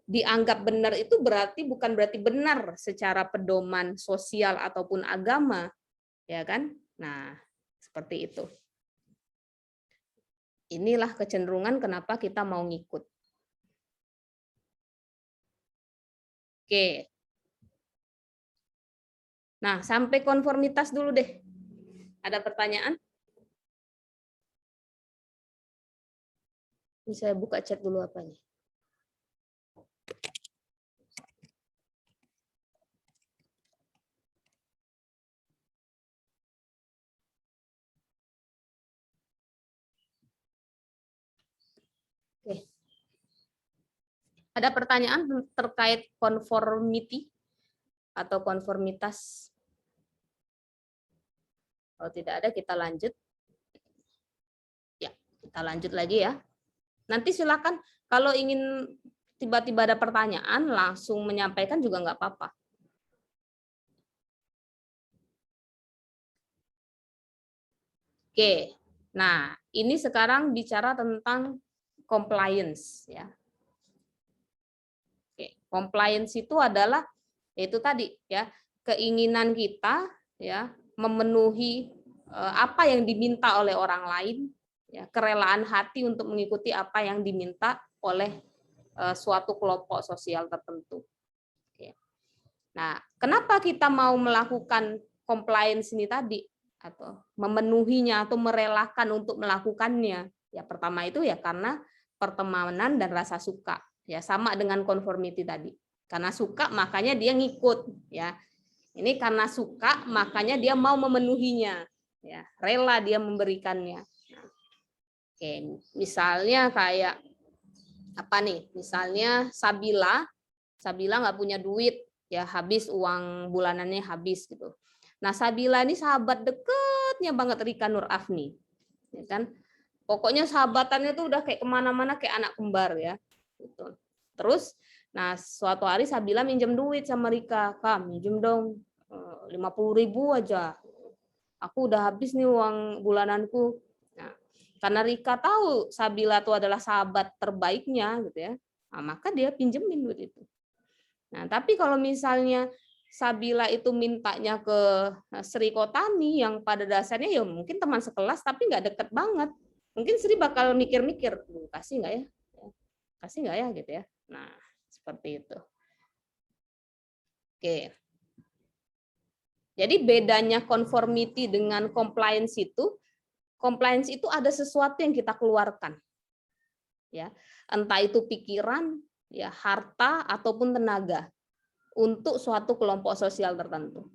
dianggap benar itu bukan berarti benar secara pedoman sosial ataupun agama, ya kan? Nah, seperti itu. Inilah kecenderungan kenapa kita mau ngikut. Oke. Nah, sampai konformitas dulu deh. Ada pertanyaan? Ini saya buka chat dulu apa nih? Oke. Ada pertanyaan terkait conformity atau konformitas? Kalau tidak ada, kita lanjut. Ya, kita lanjut lagi ya. Nanti silakan kalau ingin tiba-tiba ada pertanyaan, langsung menyampaikan juga nggak apa-apa. Oke, nah ini sekarang bicara tentang compliance ya. Oke, compliance itu adalah itu tadi ya, keinginan kita ya memenuhi apa yang diminta oleh orang lain, ya, kerelaan hati untuk mengikuti apa yang diminta oleh suatu kelompok sosial tertentu. Oke. Nah, kenapa kita mau melakukan compliance ini tadi, atau memenuhinya atau merelakan untuk melakukannya. Ya pertama itu ya karena pertemanan dan rasa suka. Ya sama dengan conformity tadi. Karena suka makanya dia ngikut, ya. Ini karena suka makanya dia mau memenuhinya, ya, rela dia memberikannya. Nah, oke, misalnya kayak apa nih? Misalnya Sabila nggak punya duit, ya habis uang bulanannya habis gitu. Nah Sabila ini sahabat dekatnya banget Rika Nur Afni, ya kan? Pokoknya sahabatannya tuh udah kayak kemana-mana kayak anak kembar ya. Gitu. Terus, nah suatu hari Sabila minjem duit sama Rika, Kak minjem dong 50.000 aja. Aku udah habis nih uang bulananku. Nah, karena Rika tahu Sabila itu adalah sahabat terbaiknya gitu ya, nah, maka dia pinjemin duit itu. Nah, tapi kalau misalnya Sabila itu mintanya ke Sri Kotani yang pada dasarnya ya mungkin teman sekelas tapi nggak deket banget. Mungkin Sri bakal mikir-mikir, kasih nggak ya? Kasih nggak ya gitu ya. Nah, seperti itu. Oke. Jadi bedanya conformity dengan compliance itu ada sesuatu yang kita keluarkan. Ya, entah itu pikiran, ya, harta ataupun tenaga untuk suatu kelompok sosial tertentu.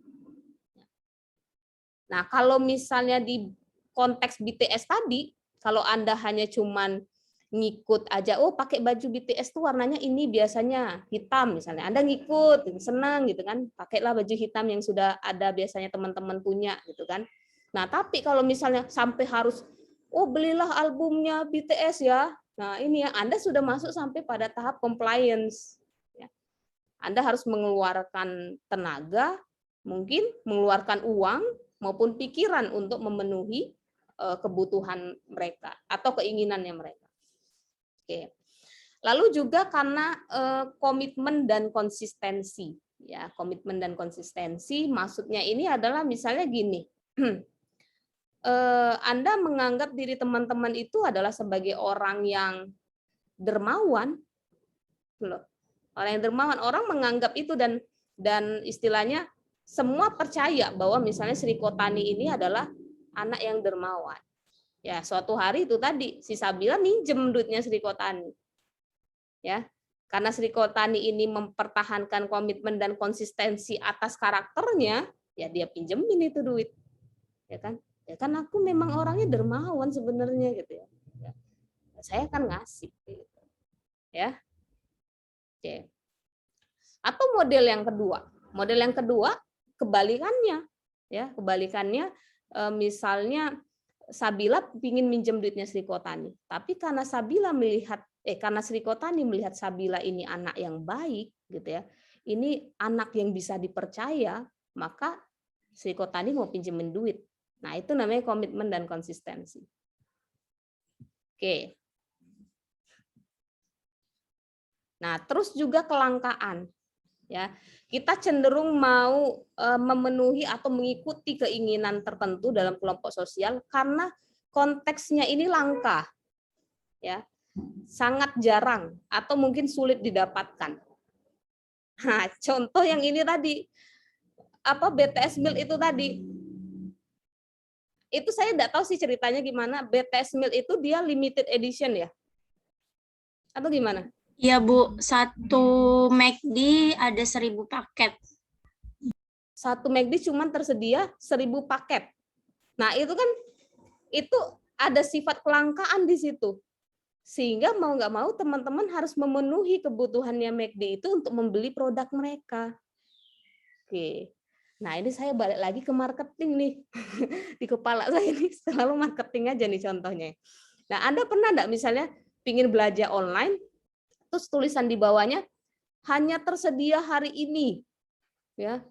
Nah, kalau misalnya di konteks BTS tadi, kalau Anda hanya cuman ngikut aja, oh pakai baju BTS tuh warnanya ini biasanya hitam misalnya, Anda ngikut, senang gitu kan, pakailah baju hitam yang sudah ada biasanya teman-teman punya gitu kan. Nah, tapi kalau misalnya sampai harus, oh belilah albumnya BTS ya, nah ini ya Anda sudah masuk sampai pada tahap compliance. Ya. Anda harus mengeluarkan tenaga, mungkin mengeluarkan uang maupun pikiran untuk memenuhi kebutuhan mereka atau keinginannya mereka. Oke. Lalu juga karena komitmen dan konsistensi, ya komitmen dan konsistensi maksudnya ini adalah misalnya gini, Anda menganggap diri teman-teman itu adalah sebagai orang yang dermawan, loh. Orang yang dermawan, orang menganggap itu dan istilahnya semua percaya bahwa misalnya Sri Kotani ini adalah anak yang dermawan. Ya, suatu hari itu tadi si Sabila minjem duitnya Sri Kotani. Ya. Karena Sri Kotani ini mempertahankan komitmen dan konsistensi atas karakternya, ya dia pinjemin itu duit. Ya kan? Ya kan aku memang orangnya dermawan sebenarnya gitu ya. Ya. Saya kan ngasih gitu. Ya. Oke. Atau model yang kedua. Model yang kedua kebalikannya. Ya, kebalikannya misalnya Sabila ingin minjem duitnya Sri Kotani, tapi karena karena Sri Kotani melihat Sabila ini anak yang baik, gitu ya, ini anak yang bisa dipercaya, maka Sri Kotani mau pinjemin duit. Nah itu namanya komitmen dan konsistensi. Oke. Nah terus juga kelangkaan. Ya, kita cenderung mau memenuhi atau mengikuti keinginan tertentu dalam kelompok sosial karena konteksnya ini langka, ya, sangat jarang atau mungkin sulit didapatkan. Nah, contoh yang ini tadi, apa BTS Milk itu tadi, itu saya tidak tahu sih ceritanya gimana. BTS Milk itu dia limited edition ya, atau gimana? Iya Bu, satu McD ada 1000 paket. Satu McD cuma tersedia 1000 paket. Nah itu kan itu ada sifat kelangkaan di situ. Sehingga mau nggak mau teman-teman harus memenuhi kebutuhannya McD itu untuk membeli produk mereka. Oke. Nah ini saya balik lagi ke marketing nih. Di kepala saya ini selalu marketing aja nih contohnya. Nah Anda pernah nggak misalnya pingin belanja online, terus tulisan di bawahnya hanya tersedia hari ini, ya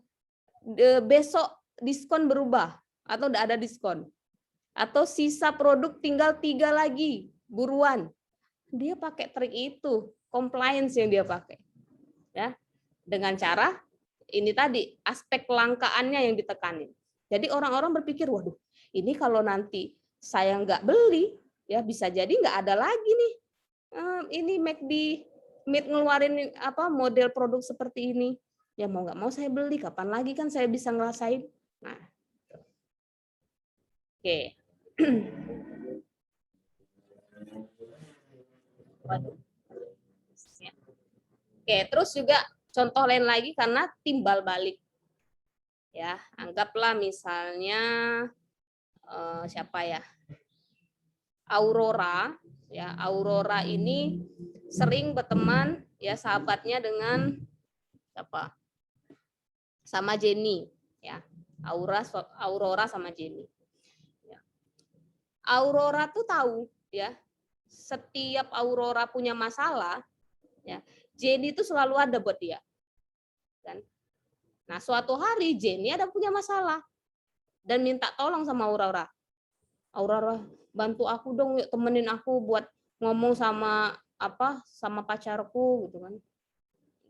besok diskon berubah atau tidak ada diskon, atau sisa produk tinggal 3 lagi, buruan. Dia pakai trik itu, compliance yang dia pakai, ya dengan cara ini tadi aspek kelangkaannya yang ditekanin. Jadi orang-orang berpikir, waduh, ini kalau nanti saya nggak beli, ya bisa jadi nggak ada lagi nih. Ini McD ngeluarin apa model produk seperti ini, ya mau nggak mau saya beli, kapan lagi kan saya bisa ngerasain. Nah, oke. Waduh. Oke, terus juga contoh lain lagi karena timbal balik. Ya, anggaplah misalnya siapa ya? Aurora, ya. Aurora ini sering berteman ya sahabatnya dengan siapa? Sama Jenny, ya. Aurora sama Jenny. Ya. Aurora tuh tahu, ya. Setiap Aurora punya masalah, ya. Jenny itu selalu ada buat dia. Kan? Nah, suatu hari Jenny ada punya masalah dan minta tolong sama Aurora. Aurora, bantu aku dong, yuk temenin aku buat ngomong sama sama pacarku gitu kan.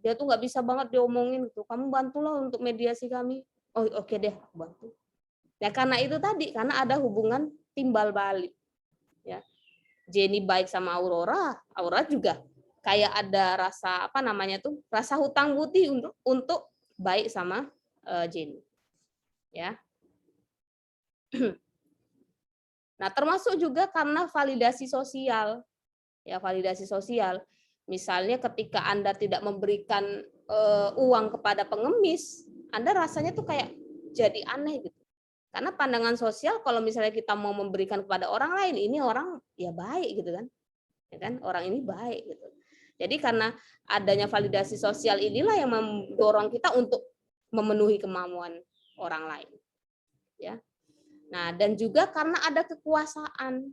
Dia tuh nggak bisa banget diomongin gitu. Kamu bantulah untuk mediasi kami. Oh, oke deh, aku bantu. Ya karena itu tadi, karena ada hubungan timbal balik. Ya. Jenny baik sama Aurora, Aurora juga kayak ada rasa rasa hutang budi untuk baik sama Jenny. Ya. Nah, termasuk juga karena validasi sosial. Ya, validasi sosial. Misalnya ketika Anda tidak memberikan uang kepada pengemis, Anda rasanya tuh kayak jadi aneh gitu. Karena pandangan sosial kalau misalnya kita mau memberikan kepada orang lain, ini orang ya baik gitu kan. Ya kan? Orang ini baik gitu. Jadi karena adanya validasi sosial inilah yang mendorong kita untuk memenuhi kemauan orang lain. Ya. Nah, dan juga karena ada kekuasaan,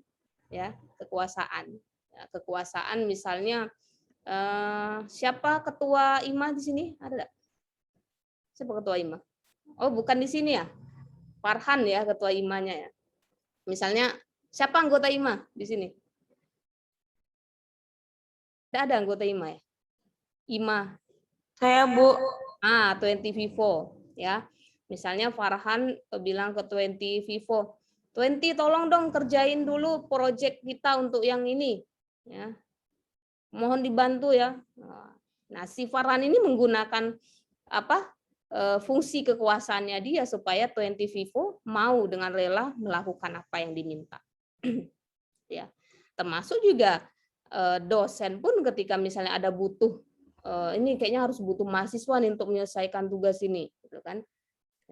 ya, kekuasaan. Ya, kekuasaan misalnya siapa ketua IMA di sini? Ada enggak? Siapa ketua IMA? Oh, bukan di sini ya. Farhan ya ketua IMA-nya ya. Misalnya siapa anggota IMA di sini? Tidak ada anggota IMA ya? IMA. Saya, Bu. 20 Vivo ya. Misalnya Farhan bilang ke 20 Vivo, 20 tolong dong kerjain dulu proyek kita untuk yang ini. Ya. Mohon dibantu ya. Nah, si Farhan ini menggunakan fungsi kekuasaannya dia supaya 20 Vivo mau dengan rela melakukan apa yang diminta. Ya. Termasuk juga dosen pun ketika misalnya ada butuh ini kayaknya harus butuh mahasiswa nih untuk menyelesaikan tugas ini, gitu kan?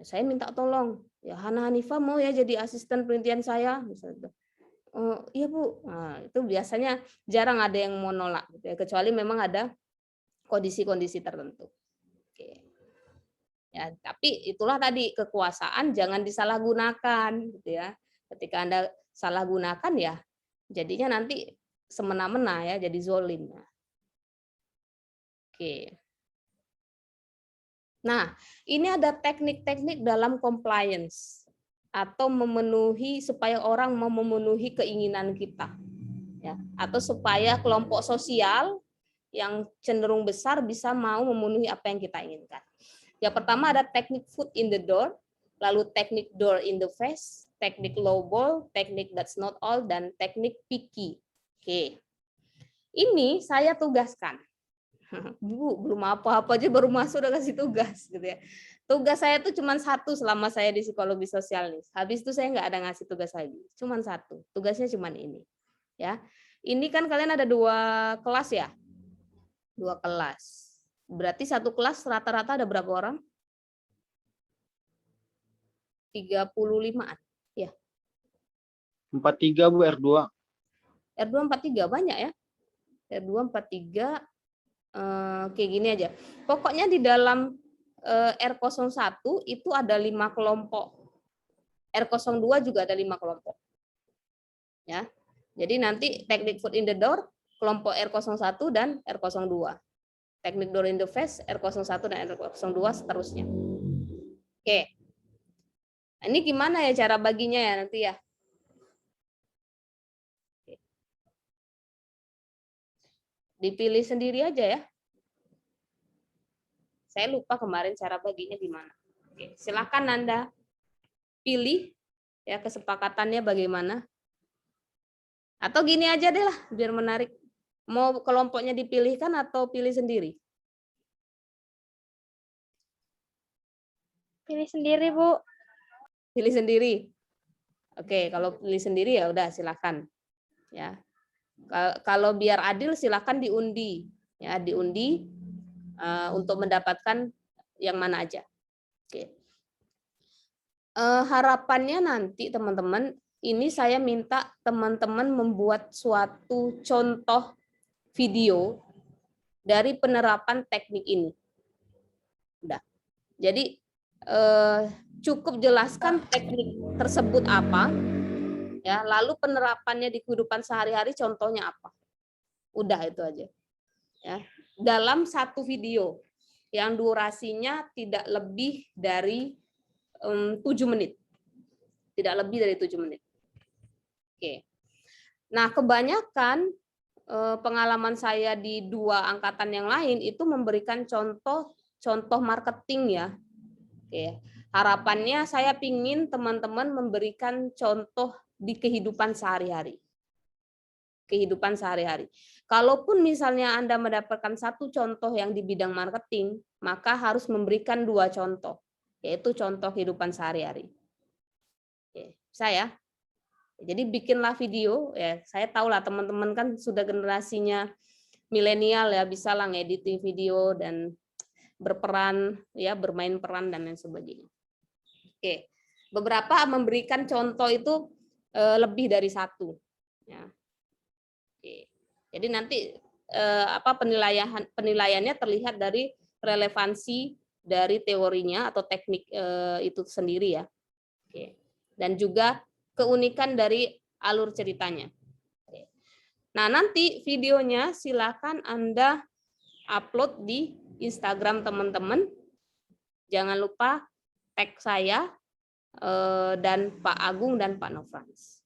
Saya minta tolong, ya Hana Hanifah mau ya jadi asisten penelitian saya, misalnya. Oh iya Bu, nah, itu biasanya jarang ada yang mau nolak, gitu ya, kecuali memang ada kondisi-kondisi tertentu. Oke. Ya, tapi itulah tadi kekuasaan jangan disalahgunakan, gitu ya. Ketika Anda salah gunakan ya, jadinya nanti semena-mena ya, jadi zolim. Oke. Nah, ini ada teknik-teknik dalam compliance atau memenuhi supaya orang mau memenuhi keinginan kita. Ya, atau supaya kelompok sosial yang cenderung besar bisa mau memenuhi apa yang kita inginkan. Yang pertama ada teknik foot in the door, lalu teknik door in the face, teknik lowball, teknik that's not all, dan teknik picky. Oke. Ini saya tugaskan. Bu, belum apa-apa aja baru masuk udah kasih tugas gitu ya. Tugas saya itu cuma satu selama saya di psikologi sosial nih. Habis itu saya nggak ada ngasih tugas lagi. Cuma satu. Tugasnya cuma ini. Ya. Ini kan kalian ada 2 kelas ya? 2 kelas. Berarti satu kelas rata-rata ada berapa orang? 35-an. Ya. 43 Bu, R2. R2 43 banyak ya. R2 43 kayak gini aja. Pokoknya di dalam R01 itu ada 5 kelompok. R02 juga ada 5 kelompok. Ya. Jadi nanti teknik foot in the door, kelompok R01 dan R02. Teknik door in the face, R01 dan R02 seterusnya. Oke. Ini gimana ya cara baginya ya nanti ya? Dipilih sendiri aja ya. Saya lupa kemarin cara baginya gimana. Oke, silakan Anda pilih ya kesepakatannya bagaimana. Atau gini aja deh lah biar menarik. Mau kelompoknya dipilihkan atau pilih sendiri? Pilih sendiri, Bu. Pilih sendiri. Oke, kalau pilih sendiri ya udah silakan. Ya. Kalau biar adil silakan diundi. Ya, diundi untuk mendapatkan yang mana aja. Oke. Harapannya nanti teman-teman, ini saya minta teman-teman membuat suatu contoh video dari penerapan teknik ini. Udah. Jadi cukup jelaskan teknik tersebut apa, ya, lalu penerapannya di kehidupan sehari-hari contohnya apa. Udah itu aja. Ya. Dalam satu video yang durasinya tidak lebih dari 7 menit. Tidak lebih dari 7 menit. Oke. Nah, kebanyakan pengalaman saya di 2 angkatan yang lain itu memberikan contoh marketing ya. Oke. Harapannya saya pingin teman-teman memberikan contoh di kehidupan sehari-hari. Kehidupan sehari-hari. Kalaupun misalnya Anda mendapatkan 1 contoh yang di bidang marketing, maka harus memberikan 2 contoh, yaitu contoh kehidupan sehari-hari. Oke, saya. Jadi bikinlah video, ya. Saya tahu lah teman-teman kan sudah generasinya milenial ya, bisa lah ngediting video dan berperan, ya, bermain peran dan lain sebagainya. Oke, beberapa memberikan contoh itu lebih dari 1. Ya. Oke. Jadi nanti penilaiannya terlihat dari relevansi dari teorinya atau teknik itu sendiri ya. Oke. Dan juga keunikan dari alur ceritanya. Oke. Nah, nanti videonya silakan Anda upload di Instagram teman-teman. Jangan lupa tag saya dan Pak Agung dan Pak Nofrans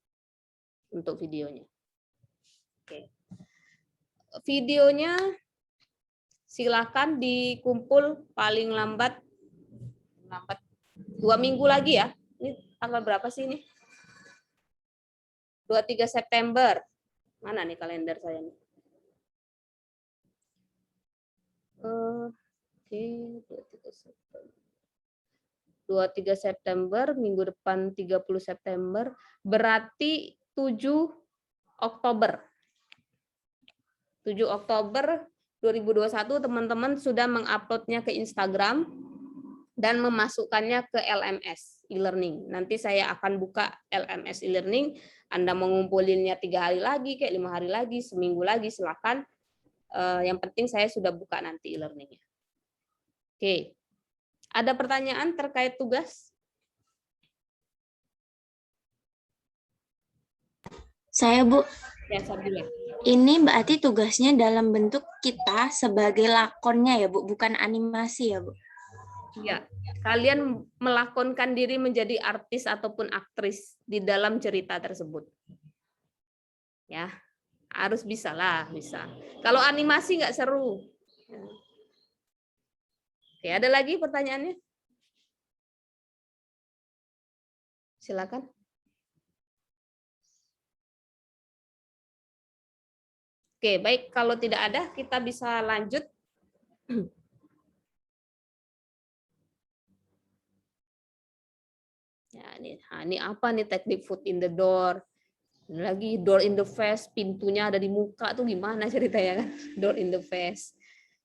untuk videonya. Oke. Videonya silakan dikumpul paling lambat 2 minggu lagi ya. Ini tanggal berapa sih ini? 23 September. Mana nih kalender saya nih? Oke, 23 September, minggu depan 30 September, berarti 7 Oktober. 7 Oktober 2021 teman-teman sudah menguploadnya ke Instagram dan memasukkannya ke LMS e-learning. Nanti saya akan buka LMS e-learning. Anda mau ngumpulinnya 3 hari lagi, kayak 5 hari lagi, seminggu lagi, silakan. Yang penting saya sudah buka nanti e-learningnya. Oke. Ada pertanyaan terkait tugas? Saya, Bu. Ya, Sabila. Ini berarti tugasnya dalam bentuk kita sebagai lakonnya ya, Bu, bukan animasi ya, Bu? Ya, kalian melakonkan diri menjadi artis ataupun aktris di dalam cerita tersebut. Ya, harus bisa lah, bisa. Kalau animasi nggak seru. Oke, ada lagi pertanyaannya? Silakan. Oke, baik. Kalau tidak ada, kita bisa lanjut. Ya, ini apa nih teknik foot in the door? Ini lagi door in the face, pintunya ada di muka tuh gimana ceritanya kan? Door in the face.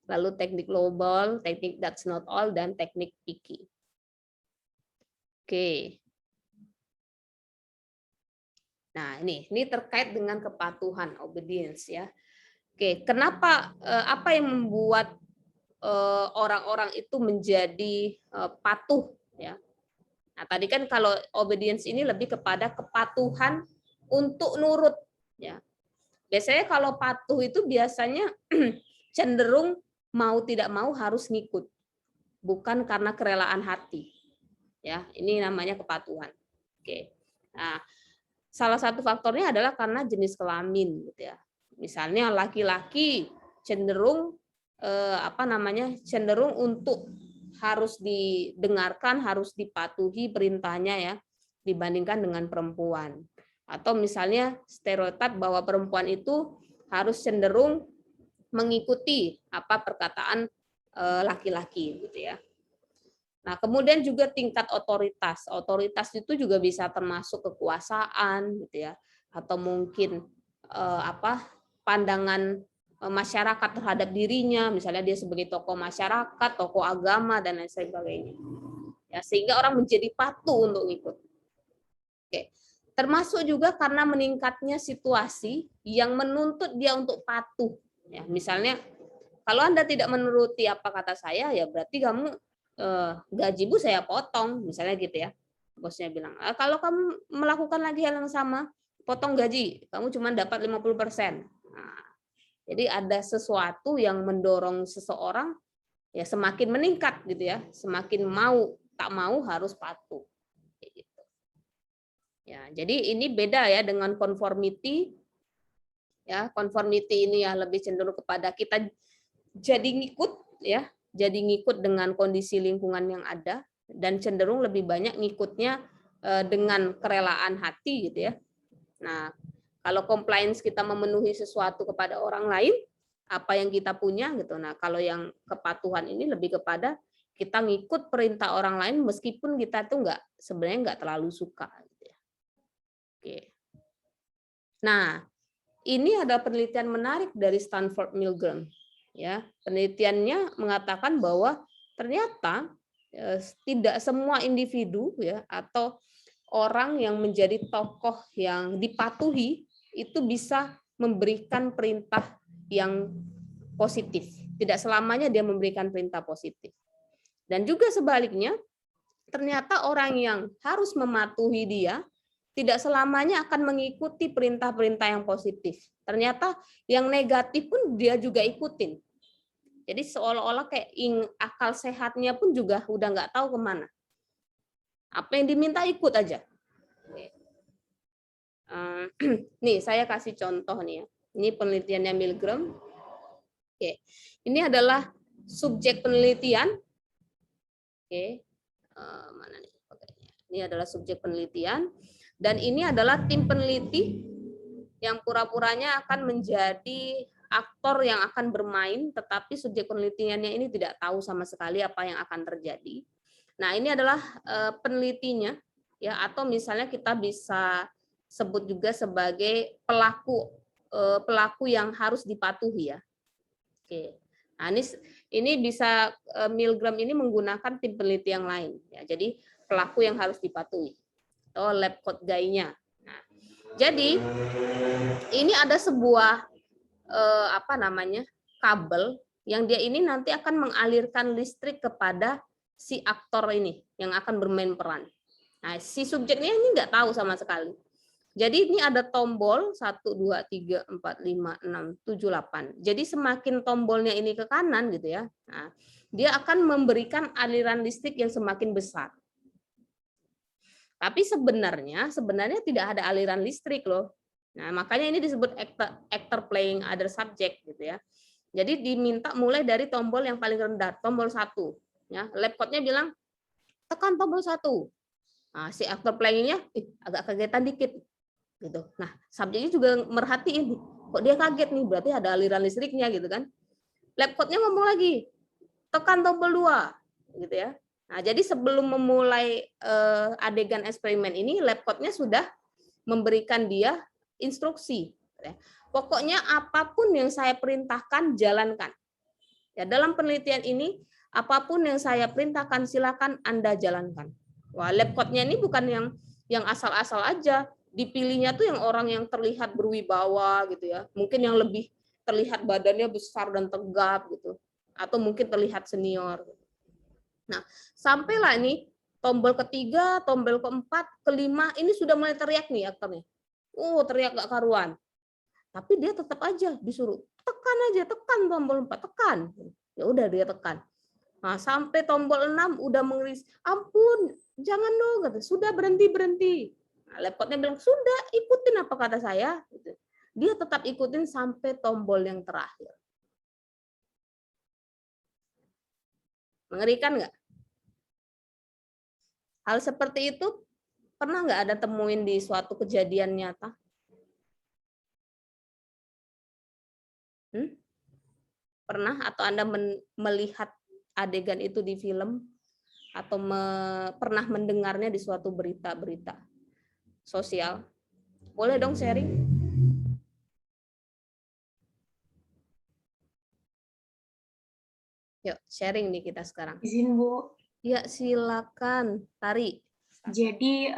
Lalu teknik lowball, teknik that's not all, dan teknik picky. Oke. Nah, ini terkait dengan kepatuhan, obedience ya. Oke, kenapa apa yang membuat orang-orang itu menjadi patuh ya? Nah, tadi kan kalau obedience ini lebih kepada kepatuhan untuk nurut ya. Biasanya kalau patuh itu biasanya cenderung mau tidak mau harus ngikut. Bukan karena kerelaan hati. Ya, ini namanya kepatuhan. Oke. Nah, salah satu faktornya adalah karena jenis kelamin gitu ya. Misalnya laki-laki cenderung cenderung untuk harus didengarkan, harus dipatuhi perintahnya ya dibandingkan dengan perempuan. Atau misalnya stereotip bahwa perempuan itu harus cenderung mengikuti apa perkataan laki-laki gitu ya. Nah, kemudian juga tingkat otoritas. Otoritas itu juga bisa termasuk kekuasaan gitu ya, atau mungkin pandangan masyarakat terhadap dirinya, misalnya dia sebagai tokoh masyarakat, tokoh agama dan lain sebagainya. Ya, sehingga orang menjadi patuh untuk ikut. Oke. Termasuk juga karena meningkatnya situasi yang menuntut dia untuk patuh. Ya, misalnya kalau Anda tidak menuruti apa kata saya, ya berarti kamu gajimu saya potong, misalnya gitu ya. Bosnya bilang, kalau kamu melakukan lagi hal yang sama, potong gaji, kamu cuma dapat 50%. Nah, jadi ada sesuatu yang mendorong seseorang ya semakin meningkat gitu ya, semakin tak mau harus patuh. Gitu. Ya, jadi ini beda ya dengan conformity. Ya, conformity ini ya lebih cenderung kepada kita jadi ngikut ya, jadi ngikut dengan kondisi lingkungan yang ada dan cenderung lebih banyak ngikutnya dengan kerelaan hati gitu ya. Nah, kalau compliance kita memenuhi sesuatu kepada orang lain, apa yang kita punya gitu. Nah, kalau yang kepatuhan ini lebih kepada kita ngikut perintah orang lain meskipun kita tuh sebenarnya nggak terlalu suka gitu ya. Oke. Nah, ini ada penelitian menarik dari Stanford Milgram. Ya, penelitiannya mengatakan bahwa ternyata tidak semua individu ya atau orang yang menjadi tokoh yang dipatuhi itu bisa memberikan perintah yang positif. Tidak selamanya dia memberikan perintah positif. Dan juga sebaliknya, ternyata orang yang harus mematuhi dia tidak selamanya akan mengikuti perintah-perintah yang positif. Ternyata yang negatif pun dia juga ikutin. Jadi seolah-olah kayak akal sehatnya pun juga udah nggak tahu kemana. Apa yang diminta ikut aja. Nih saya kasih contoh nih ya. Ini penelitiannya Milgram. Oke. Ini adalah subjek penelitian. Oke. Mana nih? Ini adalah subjek penelitian. Dan ini adalah tim peneliti yang pura-puranya akan menjadi aktor yang akan bermain, tetapi subjek penelitiannya ini tidak tahu sama sekali apa yang akan terjadi. Nah, ini adalah penelitinya, ya, atau misalnya kita bisa sebut juga sebagai pelaku yang harus dipatuhi ya. Oke. Nah, ini bisa Milgram ini menggunakan tim peneliti yang lain, ya. Jadi pelaku yang harus dipatuhi atau lab coat guy-nya. Nah, jadi ini ada sebuah kabel yang dia ini nanti akan mengalirkan listrik kepada si aktor ini yang akan bermain peran. Nah, si subjeknya ini nggak tahu sama sekali. Jadi ini ada tombol 1, 2, 3, 4, 5, 6, 7, 8. Jadi semakin tombolnya ini ke kanan gitu ya, nah, dia akan memberikan aliran listrik yang semakin besar. Tapi sebenarnya tidak ada aliran listrik loh. Nah, makanya ini disebut actor playing other subject gitu ya. Jadi diminta mulai dari tombol yang paling rendah, tombol 1. Ya, lab coat-nya bilang tekan tombol 1. Nah, si actor playing-nya agak kagetan dikit gitu. Nah, subjeknya juga merhatiin, kok dia kaget nih, berarti ada aliran listriknya gitu kan. Lab coat-nya ngomong lagi, tekan tombol 2 gitu ya. Nah, jadi sebelum memulai adegan eksperimen ini, lab coat-nya sudah memberikan dia instruksi. Pokoknya apapun yang saya perintahkan, jalankan. Ya, dalam penelitian ini, apapun yang saya perintahkan, silakan Anda jalankan. Wah, lab coat-nya ini bukan yang asal-asal aja. Dipilihnya tuh yang orang yang terlihat berwibawa gitu ya. Mungkin yang lebih terlihat badannya besar dan tegap gitu. Atau mungkin terlihat senior. Nah, sampailah ini tombol ketiga, tombol keempat, kelima, ini sudah mulai teriak nih aktornya. Teriak gak karuan. Tapi dia tetap aja disuruh, tekan tombol 4, tekan. Ya udah dia tekan. Nah, sampai tombol 6 udah mengeris, ampun, jangan dong, kata. Sudah berhenti. Nah, laptopnya bilang, sudah, ikutin apa kata saya. Dia tetap ikutin sampai tombol yang terakhir. Mengerikan nggak? Hal seperti itu pernah nggak ada temuin di suatu kejadian nyata? Pernah atau Anda melihat adegan itu di film? atau pernah mendengarnya di suatu berita-berita sosial? Boleh dong sharing? Yuk, sharing nih kita sekarang. Izin Bu. Ya, silakan, Tari. Jadi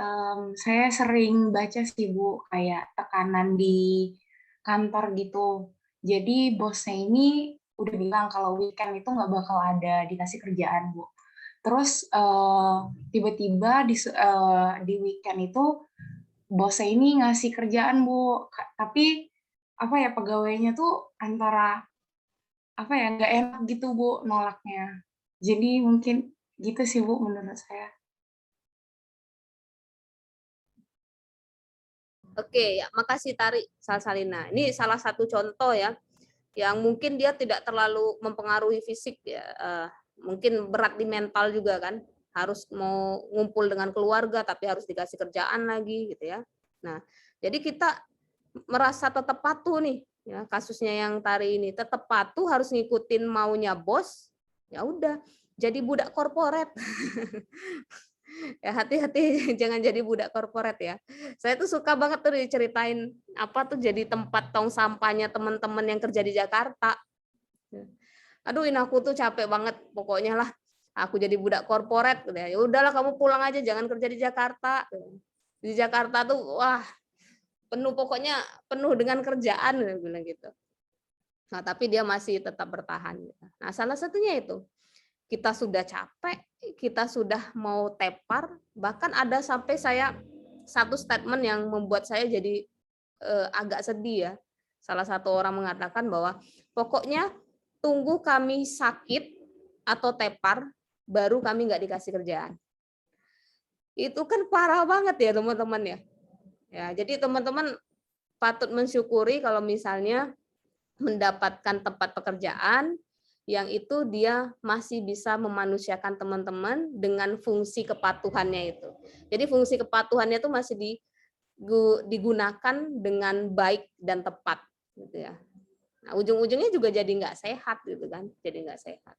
saya sering baca sih Bu, kayak tekanan di kantor gitu. Jadi bosnya ini udah bilang kalau weekend itu nggak bakal ada dikasih kerjaan Bu. Terus tiba-tiba di weekend itu bosnya ini ngasih kerjaan Bu, tapi apa ya, pegawainya tuh antara apa ya, nggak enak gitu Bu nolaknya. Jadi mungkin gitu sih Bu menurut saya. Oke, ya, makasih Tari Salsalina. Ini salah satu contoh ya, yang mungkin dia tidak terlalu mempengaruhi fisik ya, mungkin berat di mental juga kan, harus mau ngumpul dengan keluarga tapi harus dikasih kerjaan lagi gitu ya. Nah, jadi kita merasa tetap patuh nih, ya kasusnya yang Tari ini tetap patuh harus ngikutin maunya bos, ya udah jadi budak korporat. Ya hati-hati jangan jadi budak korporat ya. Saya tuh suka banget tuh diceritain apa tuh jadi tempat tong sampahnya teman-teman yang kerja di Jakarta. Aduh, ini aku tuh capek banget pokoknya lah. Aku jadi budak korporat, ya udahlah kamu pulang aja, jangan kerja di Jakarta. Di Jakarta tuh wah penuh, pokoknya penuh dengan kerjaan, bilang gitu. Nah tapi dia masih tetap bertahan. Nah salah satunya itu. Kita sudah capek, kita sudah mau tepar, bahkan ada sampai saya satu statement yang membuat saya jadi agak sedih ya. Salah satu orang mengatakan bahwa pokoknya tunggu kami sakit atau tepar, baru kami nggak dikasih kerjaan. Itu kan parah banget ya teman-teman ya. Ya, jadi teman-teman patut mensyukuri kalau misalnya mendapatkan tempat pekerjaan yang itu dia masih bisa memanusiakan teman-teman dengan fungsi kepatuhannya itu. Jadi fungsi kepatuhannya itu masih digunakan dengan baik dan tepat, gitu ya. Nah, ujung-ujungnya juga jadi nggak sehat, gitu kan? Jadi nggak sehat.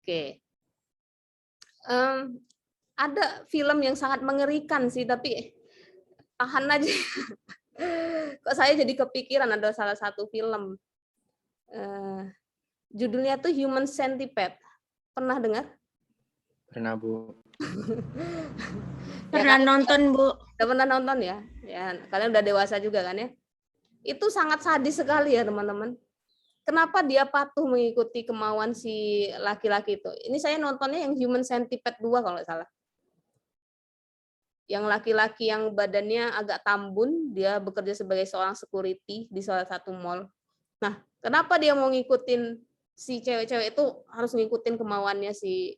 Oke, ada film yang sangat mengerikan sih, tapi tahan aja. Kok saya jadi kepikiran ada salah satu film. Judulnya tuh Human Centipede. Pernah dengar? Pernah Bu. Pernah nonton Bu. Udah pernah nonton ya? Ya, kalian udah dewasa juga kan ya? Itu sangat sadis sekali ya teman-teman. Kenapa dia patuh mengikuti kemauan si laki-laki itu? Ini saya nontonnya yang Human Centipede 2 kalau nggak salah. Yang laki-laki yang badannya agak tambun, dia bekerja sebagai seorang security di salah satu mall. Nah, kenapa dia mau ngikutin si cewek-cewek itu, harus ngikutin kemauannya si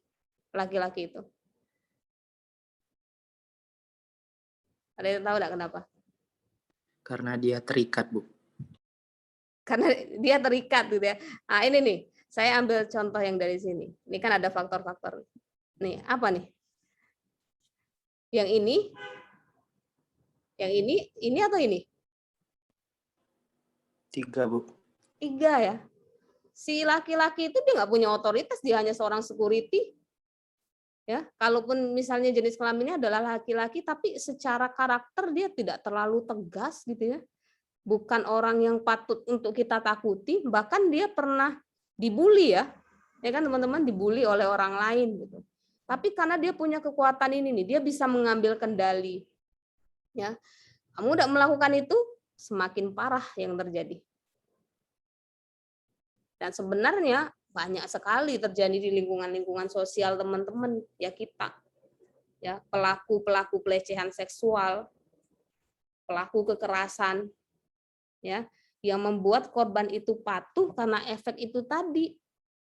laki-laki itu? Ada yang tahu nggak kenapa? Karena dia terikat Bu. Karena dia terikat gitu ya. Nah ini nih, saya ambil contoh yang dari sini. Ini kan ada faktor-faktor. Nih, apa nih? Yang ini atau ini? 3 Bu. 3 ya. Si laki-laki itu dia nggak punya otoritas, dia hanya seorang security. Ya, kalaupun misalnya jenis kelaminnya adalah laki-laki, tapi secara karakter dia tidak terlalu tegas gitu ya. Bukan orang yang patut untuk kita takuti, bahkan dia pernah dibully ya. Ya kan teman-teman, dibully oleh orang lain gitu. Tapi karena dia punya kekuatan ini nih, dia bisa mengambil kendali. Ya. Kamu udah melakukan itu, semakin parah yang terjadi. Dan sebenarnya banyak sekali terjadi di lingkungan-lingkungan sosial teman-teman ya kita. Ya, pelaku-pelaku pelecehan seksual, pelaku kekerasan ya, yang membuat korban itu patuh karena efek itu tadi.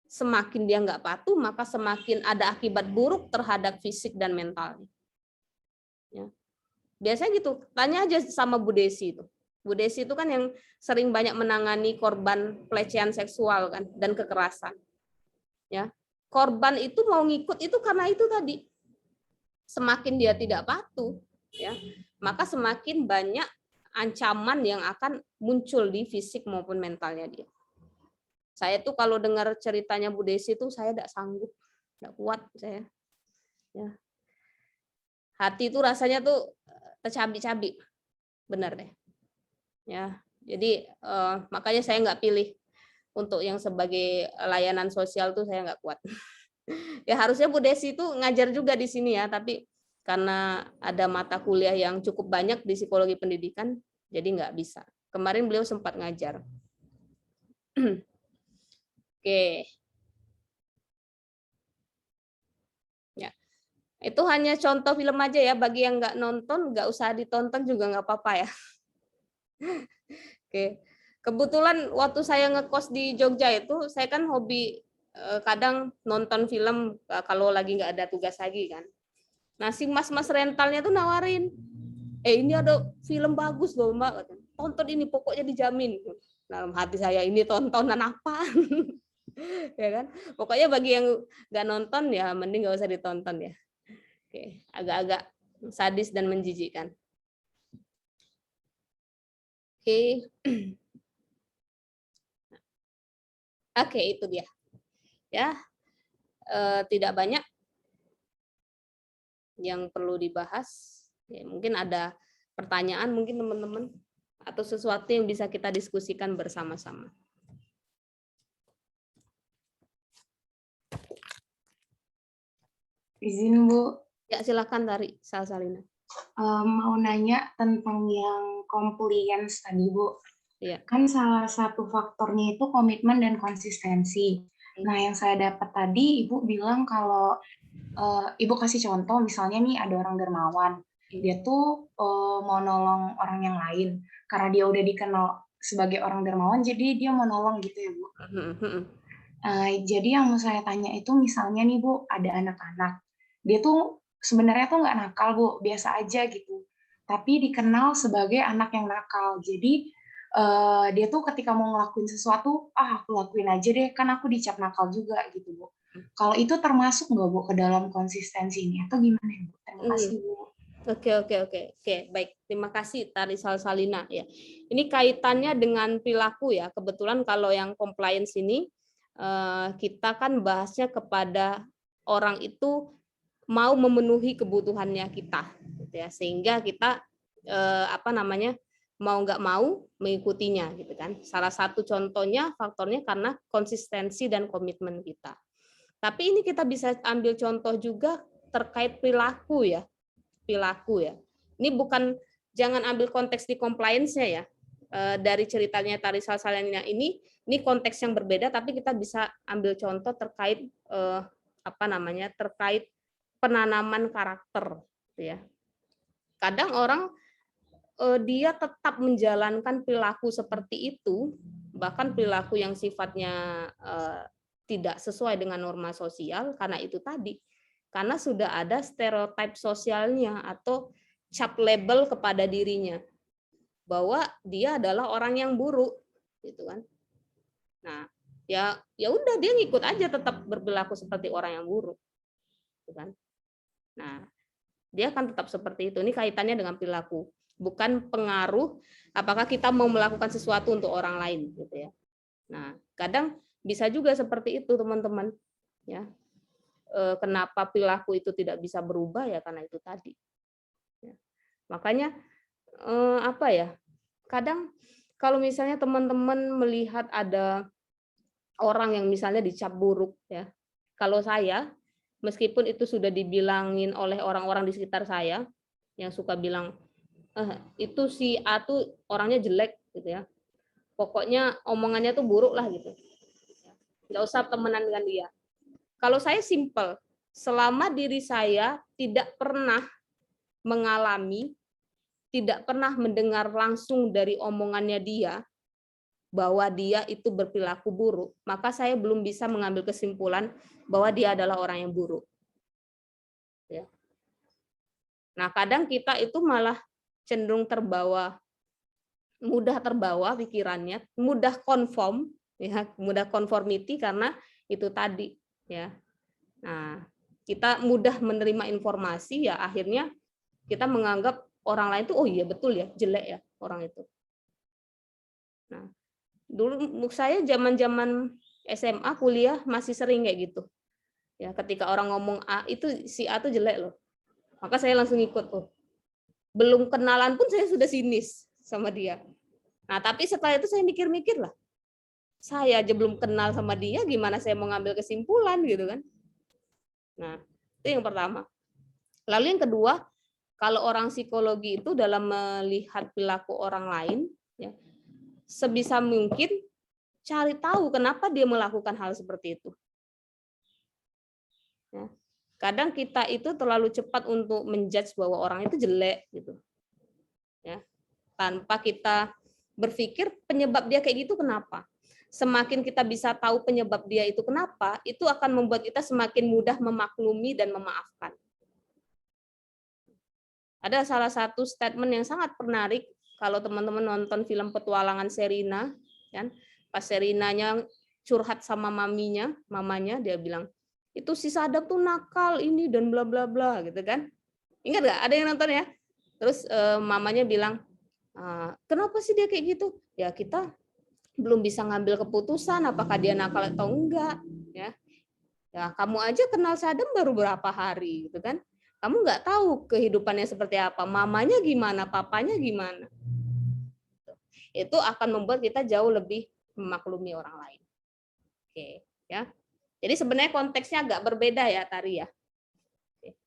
Semakin dia nggak patuh, maka semakin ada akibat buruk terhadap fisik dan mentalnya. Ya. Biasanya gitu, tanya aja sama Bu Desi itu. Bu Desi itu kan yang sering banyak menangani korban pelecehan seksual kan dan kekerasan. Ya. Korban itu mau ngikut itu karena itu tadi. Semakin dia tidak patuh, ya, maka semakin banyak ancaman yang akan muncul di fisik maupun mentalnya dia. Saya tuh kalau dengar ceritanya Bu Desi tuh saya tidak sanggup. nggak kuat saya. Ya. Hati itu rasanya tuh tercabik-cabik, benar deh. Ya, jadi makanya saya nggak pilih untuk yang sebagai layanan sosial tuh saya nggak kuat. Ya harusnya Bu Desi itu ngajar juga di sini ya, tapi karena ada mata kuliah yang cukup banyak di psikologi pendidikan, jadi nggak bisa. Kemarin beliau sempat ngajar. Oke. Ya, itu hanya contoh film aja ya. Bagi yang nggak nonton, nggak usah ditonton juga nggak apa-apa ya. Oke. Kebetulan waktu saya ngekos di Jogja itu, saya kan hobi kadang nonton film kalau lagi nggak ada tugas lagi kan. Nah si mas-mas rentalnya tuh nawarin, ini ada film bagus loh Mbak, tonton ini pokoknya dijamin. Dalam hati saya ini tontonan apa? Ya kan? Pokoknya bagi yang nggak nonton ya mending nggak usah ditonton ya. Oke, agak-agak sadis dan menjijikkan. Oke. Oke, itu dia. Ya, tidak banyak yang perlu dibahas. Ya, mungkin ada pertanyaan mungkin teman-teman atau sesuatu yang bisa kita diskusikan bersama-sama. Izin Bu, Ya, silakan Tari Salsalina. mau nanya tentang yang compliance tadi Bu. Iya. Kan salah satu faktornya itu komitmen dan konsistensi. Nah, yang saya dapat tadi Ibu bilang kalau Ibu kasih contoh misalnya nih ada orang dermawan, dia tuh mau nolong orang yang lain karena dia udah dikenal sebagai orang dermawan, jadi dia mau nolong gitu ya Bu. Jadi yang mau saya tanya itu misalnya nih Bu, ada anak-anak, dia tuh sebenarnya tuh nggak nakal Bu, biasa aja gitu, tapi dikenal sebagai anak yang nakal. Jadi dia tuh ketika mau ngelakuin sesuatu, aku lakuin aja deh, kan aku dicap nakal juga gitu Bu. Kalau itu termasuk nggak Bu ke dalam konsistensi ini atau gimana Bu? Terima kasih Bu. Oke, baik. Terima kasih Tari Salsalina ya. Ini kaitannya dengan perilaku ya. Kebetulan kalau yang compliance ini kita kan bahasnya kepada orang itu mau memenuhi kebutuhannya kita, gitu ya. Sehingga kita mau nggak mau mengikutinya, gitu kan. Salah satu contohnya faktornya karena konsistensi dan komitmen kita. Tapi ini kita bisa ambil contoh juga terkait perilaku ya. Ini bukan, jangan ambil konteks di compliance-nya ya. Dari ceritanya Tari Salsalina ini konteks yang berbeda, tapi kita bisa ambil contoh terkait terkait penanaman karakter, ya. Kadang orang dia tetap menjalankan perilaku seperti itu, bahkan perilaku yang sifatnya tidak sesuai dengan norma sosial karena itu tadi. Karena sudah ada stereotip sosialnya atau cap label kepada dirinya bahwa dia adalah orang yang buruk, gitu kan. Nah, ya udah dia ngikut aja, tetap berperilaku seperti orang yang buruk, gitu kan. Nah, dia akan tetap seperti itu. Ini kaitannya dengan perilaku, bukan pengaruh apakah kita mau melakukan sesuatu untuk orang lain, gitu ya. Nah, kadang bisa juga seperti itu teman-teman, ya. Kenapa perilaku itu tidak bisa berubah ya karena itu tadi. Makanya kadang kalau misalnya teman-teman melihat ada orang yang misalnya dicap buruk ya, kalau saya meskipun itu sudah dibilangin oleh orang-orang di sekitar saya yang suka bilang itu si A tuh orangnya jelek gitu ya, pokoknya omongannya tuh buruk lah gitu, nggak usah temenan dengan dia. Kalau saya simple, selama diri saya tidak pernah mengalami, tidak pernah mendengar langsung dari omongannya dia, bahwa dia itu berperilaku buruk, maka saya belum bisa mengambil kesimpulan bahwa dia adalah orang yang buruk. Ya. Nah, kadang kita itu malah cenderung mudah terbawa pikirannya, mudah konform, ya, mudah conformity karena itu tadi. Ya, nah kita mudah menerima informasi ya akhirnya kita menganggap orang lain itu oh iya betul ya jelek ya orang itu. Nah dulu saya zaman SMA kuliah masih sering kayak gitu. Ya, ketika orang ngomong A itu si A tuh jelek loh. Maka saya langsung ikut tuh. Belum kenalan pun saya sudah sinis sama dia. Nah, tapi setelah itu saya mikir-mikir lah. Saya aja belum kenal sama dia, gimana saya mau ngambil kesimpulan gitu kan. Nah, itu yang pertama. Lalu yang kedua, kalau orang psikologi itu dalam melihat perilaku orang lain, ya, sebisa mungkin cari tahu kenapa dia melakukan hal seperti itu. Ya. Kadang kita itu terlalu cepat untuk menjudge bahwa orang itu jelek gitu. Ya. Tanpa kita berpikir penyebab dia kayak gitu kenapa. Semakin kita bisa tahu penyebab dia itu kenapa, itu akan membuat kita semakin mudah memaklumi dan memaafkan. Ada salah satu statement yang sangat menarik kalau teman-teman nonton film Petualangan Sherina, kan? Pas Sherinanya curhat sama mamanya dia bilang, itu si Sadap tuh nakal ini dan bla bla bla gitu kan. Ingat nggak? Ada yang nonton ya? Terus mamanya bilang, kenapa sih dia kayak gitu? Ya kita belum bisa ngambil keputusan apakah dia nakal atau enggak, ya. Ya kamu aja kenal Sadam baru berapa hari gitu kan. Kamu nggak tahu kehidupannya seperti apa, mamanya gimana, papanya gimana. Itu akan membuat kita jauh lebih memaklumi orang lain. Oke, ya. Jadi sebenarnya konteksnya agak berbeda ya, Tari ya. Oke.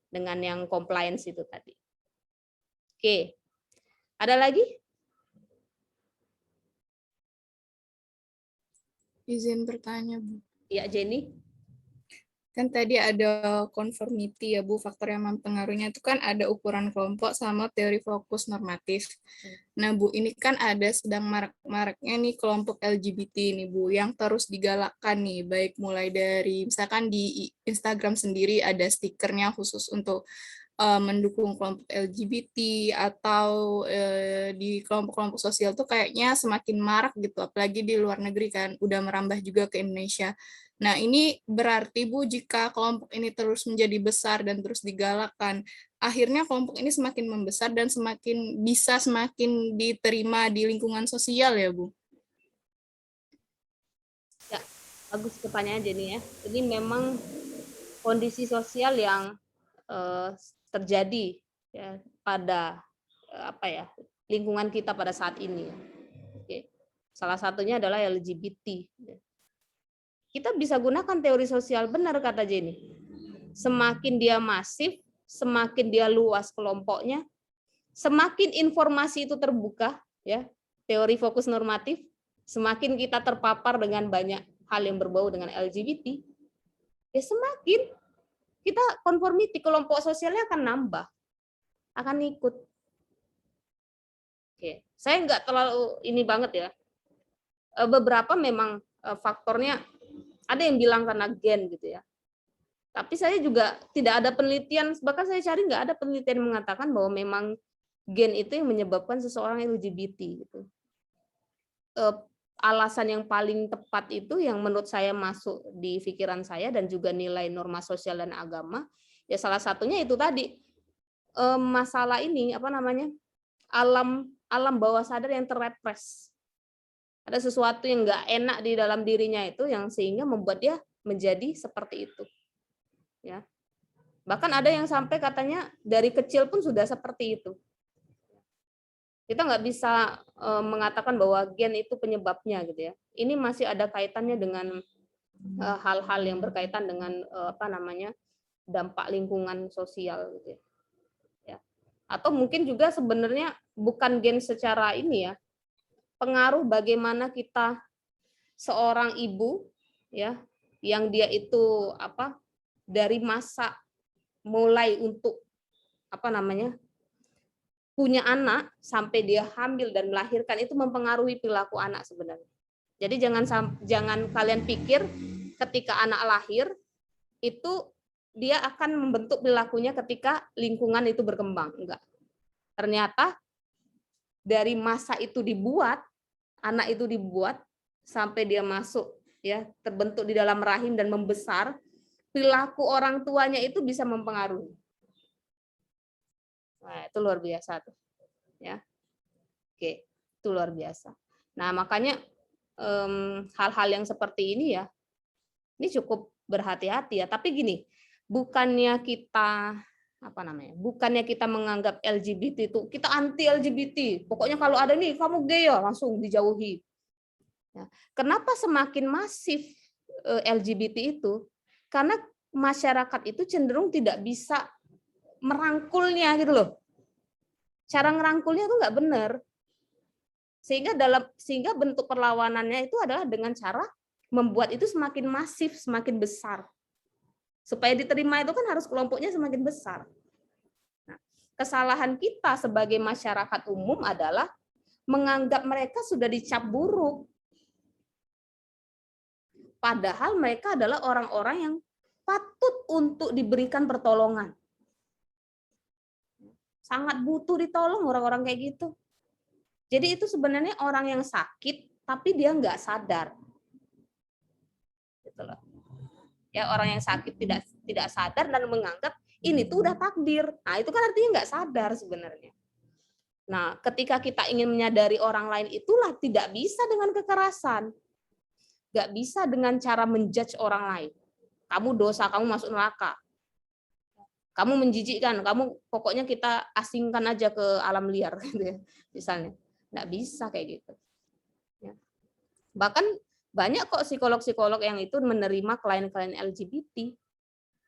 Dengan yang compliance itu tadi. Oke. Ada lagi? Izin bertanya, Bu. Ya, Jenny. Kan tadi ada conformity ya Bu, faktor yang mempengaruhinya itu kan ada ukuran kelompok sama teori fokus normatif. Nah Bu, ini kan ada sedang marak-maraknya nih kelompok LGBT nih Bu, yang terus digalakkan nih, baik mulai dari misalkan di Instagram sendiri ada stikernya khusus untuk mendukung kelompok LGBT, atau di kelompok-kelompok sosial tuh kayaknya semakin marak gitu, apalagi di luar negeri kan, udah merambah juga ke Indonesia. Nah, ini berarti Bu, jika kelompok ini terus menjadi besar dan terus digalakkan, akhirnya kelompok ini semakin membesar dan semakin diterima di lingkungan sosial ya, Bu? Ya, bagus pertanyaan Jenny ya. Ini memang kondisi sosial yang terjadi ya pada lingkungan kita pada saat ini. Oke. Salah satunya adalah LGBT. Kita bisa gunakan teori sosial, benar kata Jenny. Semakin dia masif, semakin dia luas kelompoknya, semakin informasi itu terbuka, ya, teori fokus normatif, semakin kita terpapar dengan banyak hal yang berbau dengan LGBT, ya semakin kita conformity, kelompok sosialnya akan nambah, akan ikut. Oke, saya nggak terlalu ini banget ya. Beberapa memang faktornya ada yang bilang karena gen gitu ya. Tapi saya juga tidak ada penelitian, bahkan saya cari nggak ada penelitian yang mengatakan bahwa memang gen itu yang menyebabkan seseorang LGBT gitu. Alasan yang paling tepat itu yang menurut saya masuk di pikiran saya dan juga nilai norma sosial dan agama, ya salah satunya itu tadi masalah ini alam bawah sadar yang terrepres. Ada sesuatu yang nggak enak di dalam dirinya itu yang sehingga membuat dia menjadi seperti itu. Ya. Bahkan ada yang sampai katanya dari kecil pun sudah seperti itu. Kita nggak bisa mengatakan bahwa gen itu penyebabnya gitu ya. Ini masih ada kaitannya dengan hal-hal yang berkaitan dengan dampak lingkungan sosial gitu ya. Atau mungkin juga sebenarnya bukan gen secara ini ya, pengaruh bagaimana kita seorang ibu ya yang dia itu dari masa mulai untuk punya anak sampai dia hamil dan melahirkan itu mempengaruhi perilaku anak sebenarnya. Jadi jangan kalian pikir ketika anak lahir itu dia akan membentuk perilakunya ketika lingkungan itu berkembang, enggak. Ternyata dari masa itu dibuat, anak itu dibuat sampai dia masuk ya, terbentuk di dalam rahim dan membesar, perilaku orang tuanya itu bisa mempengaruhi. Nah, itu luar biasa tuh. Ya. Oke, itu luar biasa. Nah, makanya hal-hal yang seperti ini ya, ini cukup berhati-hati ya. Tapi gini, bukannya kita bukannya kita menganggap LGBT itu kita anti LGBT. Pokoknya kalau ada nih kamu gay ya langsung dijauhi. Ya. Kenapa semakin masif LGBT itu? Karena masyarakat itu cenderung tidak bisa merangkulnya gitu loh. Cara ngerangkulnya itu nggak benar. Sehingga bentuk perlawanannya itu adalah dengan cara membuat itu semakin masif, semakin besar. Supaya diterima itu kan harus kelompoknya semakin besar. Nah, kesalahan kita sebagai masyarakat umum adalah menganggap mereka sudah dicap buruk. Padahal mereka adalah orang-orang yang patut untuk diberikan pertolongan. Sangat butuh ditolong orang-orang kayak gitu. Jadi itu sebenarnya orang yang sakit, tapi dia nggak sadar. Gitu loh. Ya, orang yang sakit tidak sadar dan menganggap ini tuh udah takdir. Nah, itu kan artinya nggak sadar sebenarnya. Nah, ketika kita ingin menyadari orang lain itulah tidak bisa dengan kekerasan. Nggak bisa dengan cara menjudge orang lain. Kamu dosa, kamu masuk neraka. Kamu menjijikkan, kamu pokoknya kita asingkan aja ke alam liar gitu ya, misalnya. Nggak bisa kayak gitu. Ya. Bahkan banyak kok psikolog-psikolog yang itu menerima klien-klien LGBT.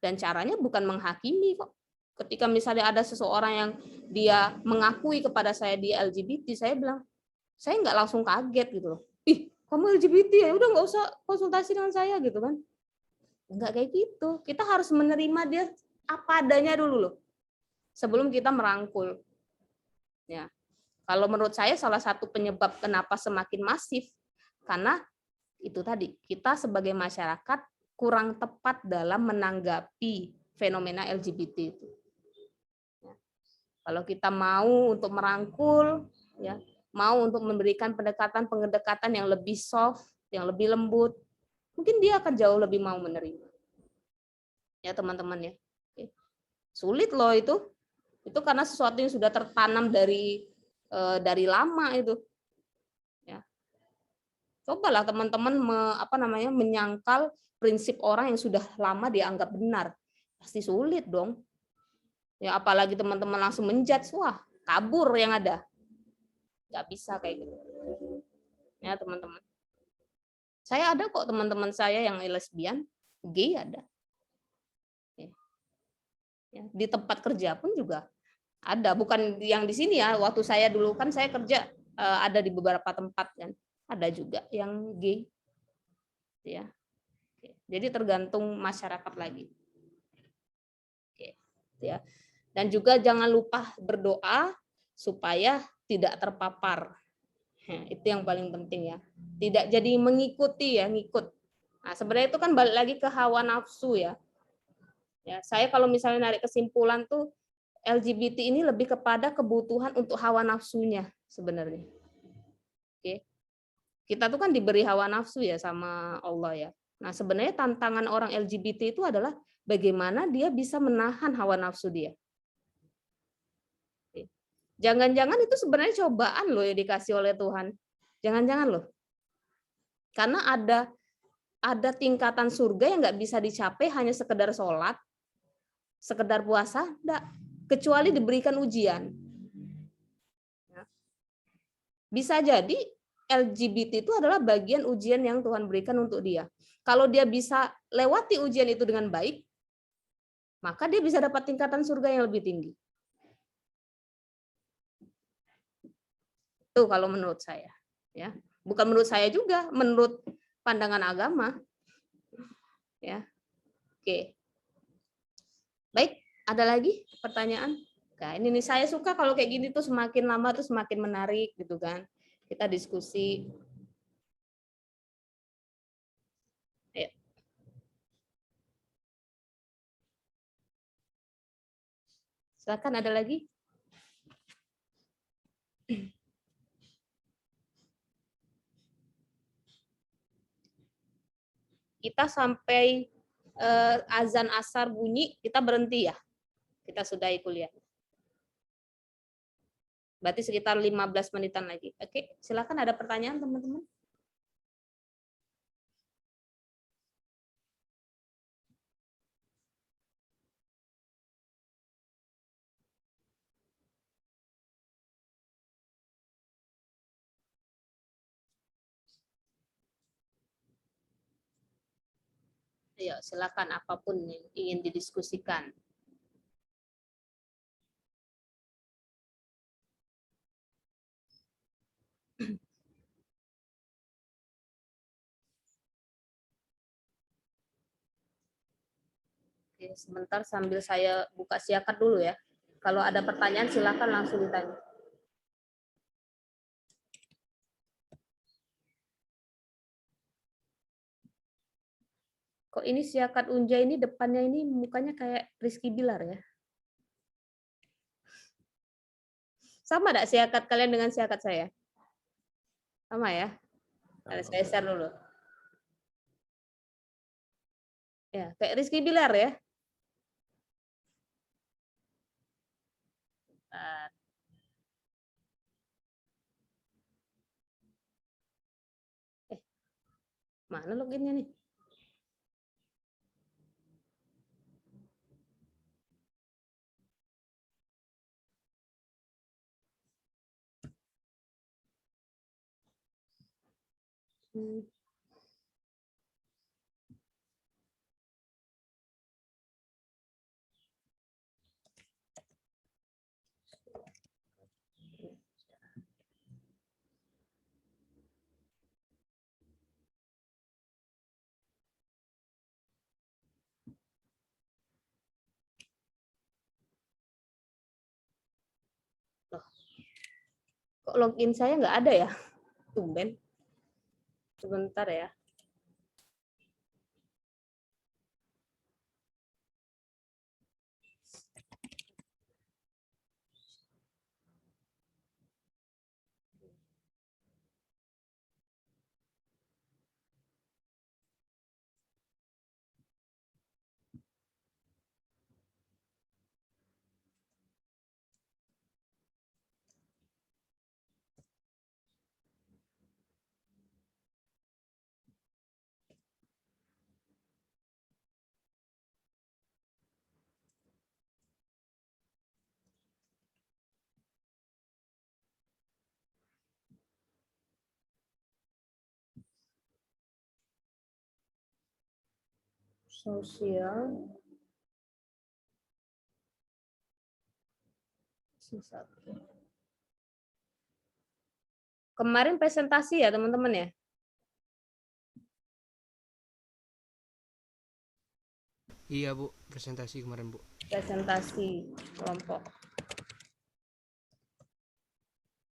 Dan caranya bukan menghakimi kok. Ketika misalnya ada seseorang yang dia mengakui kepada saya dia LGBT, saya bilang, saya nggak langsung kaget gitu loh. Ih, kamu LGBT ya, udah nggak usah konsultasi dengan saya gitu kan. Nggak kayak gitu. Kita harus menerima dia apa adanya dulu loh. Sebelum kita merangkul. Ya. Kalau menurut saya salah satu penyebab kenapa semakin masif, karena itu tadi, kita sebagai masyarakat kurang tepat dalam menanggapi fenomena LGBT itu. Ya. Kalau kita mau untuk merangkul, ya, mau untuk memberikan pendekatan yang lebih soft, yang lebih lembut, mungkin dia akan jauh lebih mau menerima. Ya teman-teman ya. Sulit loh itu. Itu karena sesuatu yang sudah tertanam dari lama itu. Ya. Cobalah teman-teman menyangkal prinsip orang yang sudah lama dianggap benar. Pasti sulit dong. Ya apalagi teman-teman langsung menjudge, wah, kabur yang ada. Nggak bisa kayak gitu. Ya teman-teman. Saya ada kok teman-teman saya yang lesbian, gay ada. Ya, di tempat kerja pun juga ada, bukan yang di sini ya. Waktu saya dulu kan saya kerja ada di beberapa tempat kan, ada juga yang gay, ya. Jadi tergantung masyarakat lagi. Oke, ya. Dan juga jangan lupa berdoa supaya tidak terpapar. Nah, itu yang paling penting ya. Tidak jadi mengikuti ya, ngikut. Nah, sebenarnya itu kan balik lagi ke hawa nafsu ya. Ya, saya kalau misalnya narik kesimpulan tuh LGBT ini lebih kepada kebutuhan untuk hawa nafsunya sebenarnya. Oke. Kita tuh kan diberi hawa nafsu ya sama Allah ya. Nah, sebenarnya tantangan orang LGBT itu adalah bagaimana dia bisa menahan hawa nafsu dia. Oke. Jangan-jangan itu sebenarnya cobaan loh yang dikasih oleh Tuhan. Jangan-jangan loh. Karena ada tingkatan surga yang nggak bisa dicapai hanya sekedar sholat, sekedar puasa, enggak, kecuali diberikan ujian. Bisa jadi LGBT itu adalah bagian ujian yang Tuhan berikan untuk dia. Kalau dia bisa lewati ujian itu dengan baik, maka dia bisa dapat tingkatan surga yang lebih tinggi. Itu kalau menurut saya, ya. Bukan menurut saya juga, menurut pandangan agama. Ya. Oke. Baik, ada lagi pertanyaan? Nah, ini nih saya suka kalau kayak gini tuh semakin lama tuh semakin menarik gitu kan. Kita diskusi. Ayo. Silakan ada lagi? Kita sampai azan asar bunyi, kita berhenti ya. Kita sudahi kuliah. Berarti sekitar 15 menitan lagi. Oke, silakan ada pertanyaan teman-teman. Ayo, silakan apapun yang ingin didiskusikan. Oke, sebentar sambil saya buka siakat dulu ya. Kalau ada pertanyaan silakan langsung ditanya. Kok ini siakat Unja ini depannya ini mukanya kayak Rizky Bilar ya? Sama enggak siakat kalian dengan siakat saya? Sama ya? Ada saya share dulu. Ya, kayak Rizky Bilar ya. Mana loginnya nih? Kok login saya nggak ada ya? Tumben. Sebentar ya. Sosial. Kemarin presentasi ya teman-teman ya? Iya Bu, presentasi kemarin Bu. Presentasi kelompok.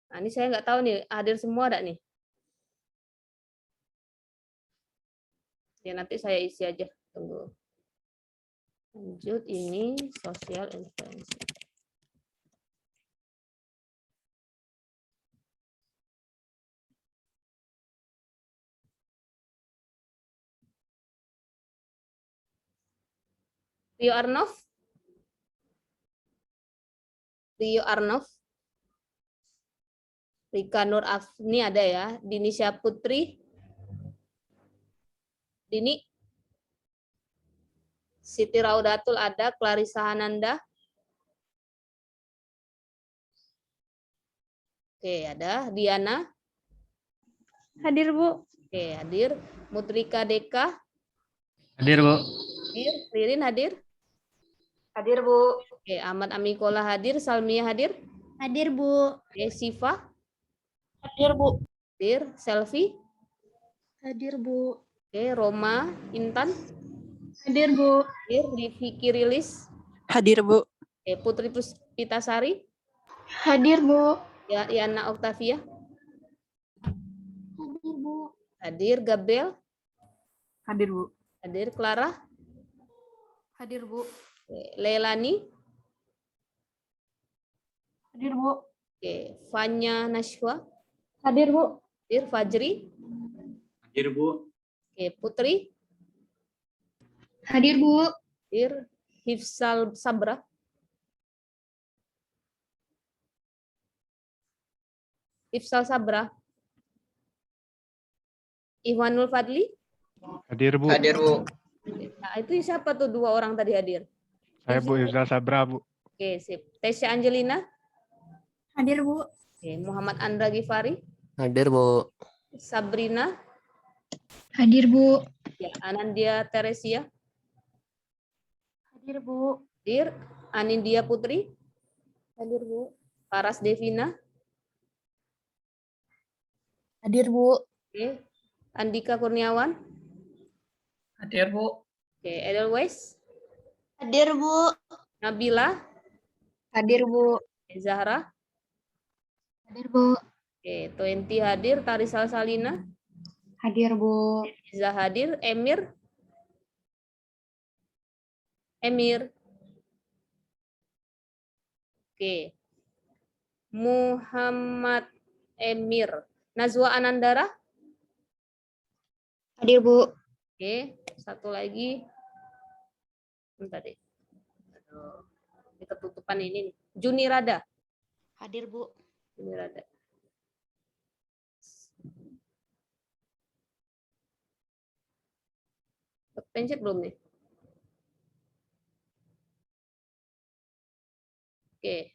Nah, ini saya nggak tahu nih, hadir semua enggak nih? Ya nanti saya isi aja, tunggu. Lanjut, ini sosial influencer. Rio Arnov? Rio Arnov? Rika Nur Afni ada ya? Dinisha Putri? Dini? Siti Raudatul ada? Clarissa Hananda? Oke, ada. Diana? Hadir, Bu. Oke, hadir. Mutrika Deka? Hadir, Bu. Hadir. Ririn hadir? Hadir, Bu. Oke, Ahmad Amikola hadir. Salmia hadir? Hadir, Bu. Oke, Siva? Hadir, Bu. Hadir. Selfie? Hadir, Bu. Oke, Roma Intan? Hadir, Bu. Hadir. Vicky Rilis? Hadir Bu. Oke, Putri Puspitasari? Hadir, Bu. Ya, Yana Octavia? Hadir, Bu. Hadir. Gabriel? Hadir, Bu. Hadir. Clara? Hadir, Bu. Oke, Leilani? Hadir, Bu. Oke, Fanya Nashwa? Hadir, Bu. Hadir. Fajri? Hadir, Bu. Oke, Putri? Hadir, Bu. Hadir. Hifsal Sabra? Hifsal Sabra? Iwanul Fadli? Hadir, Bu. Hadir Bu. Nah, itu siapa tuh dua orang tadi hadir? Saya Bu Irzal Sabra, Bu. Oke, sip. Tesya Angelina? Hadir, Bu. Oke, Muhammad Andra Gifari? Hadir Bu. Sabrina? Hadir, Bu. Ya, Anandia Teresia. Hadir, Bu. Hadir. Anindya Putri. Hadir, Bu. Paras Devina. Hadir, Bu. Oke. Andika Kurniawan. Hadir, Bu. Oke. Edelweiss. Hadir, Bu. Nabila. Hadir, Bu. Zahra. Hadir, Bu. Oke. 20 hadir. Tarisal Salina. Hadir, Bu. Iza hadir. Emir. Emir. Oke. Muhammad Emir. Nazwa Anandara. Hadir, Bu. Oke. Satu lagi. Bentar deh. Aduh. Ini ketutupan ini nih. Juni Rada. Hadir, Bu. Juni Rada. Pencet belum nih? Oke.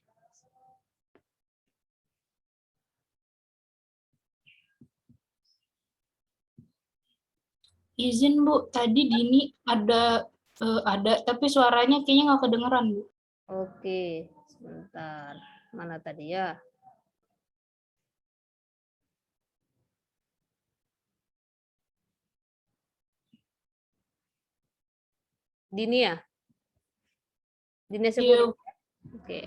Izin, Bu. Tadi Dini ada tapi suaranya kayaknya nggak kedengeran, Bu. Oke. Sebentar. Mana tadi ya? Dini ya? Dini sebut. Oke.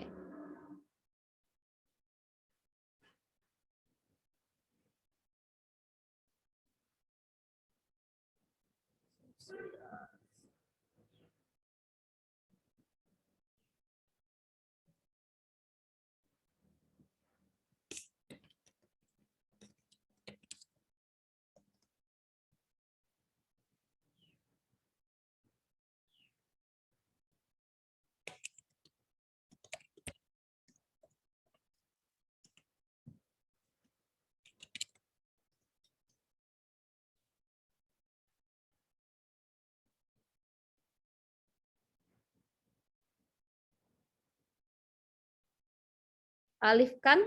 Alif kan?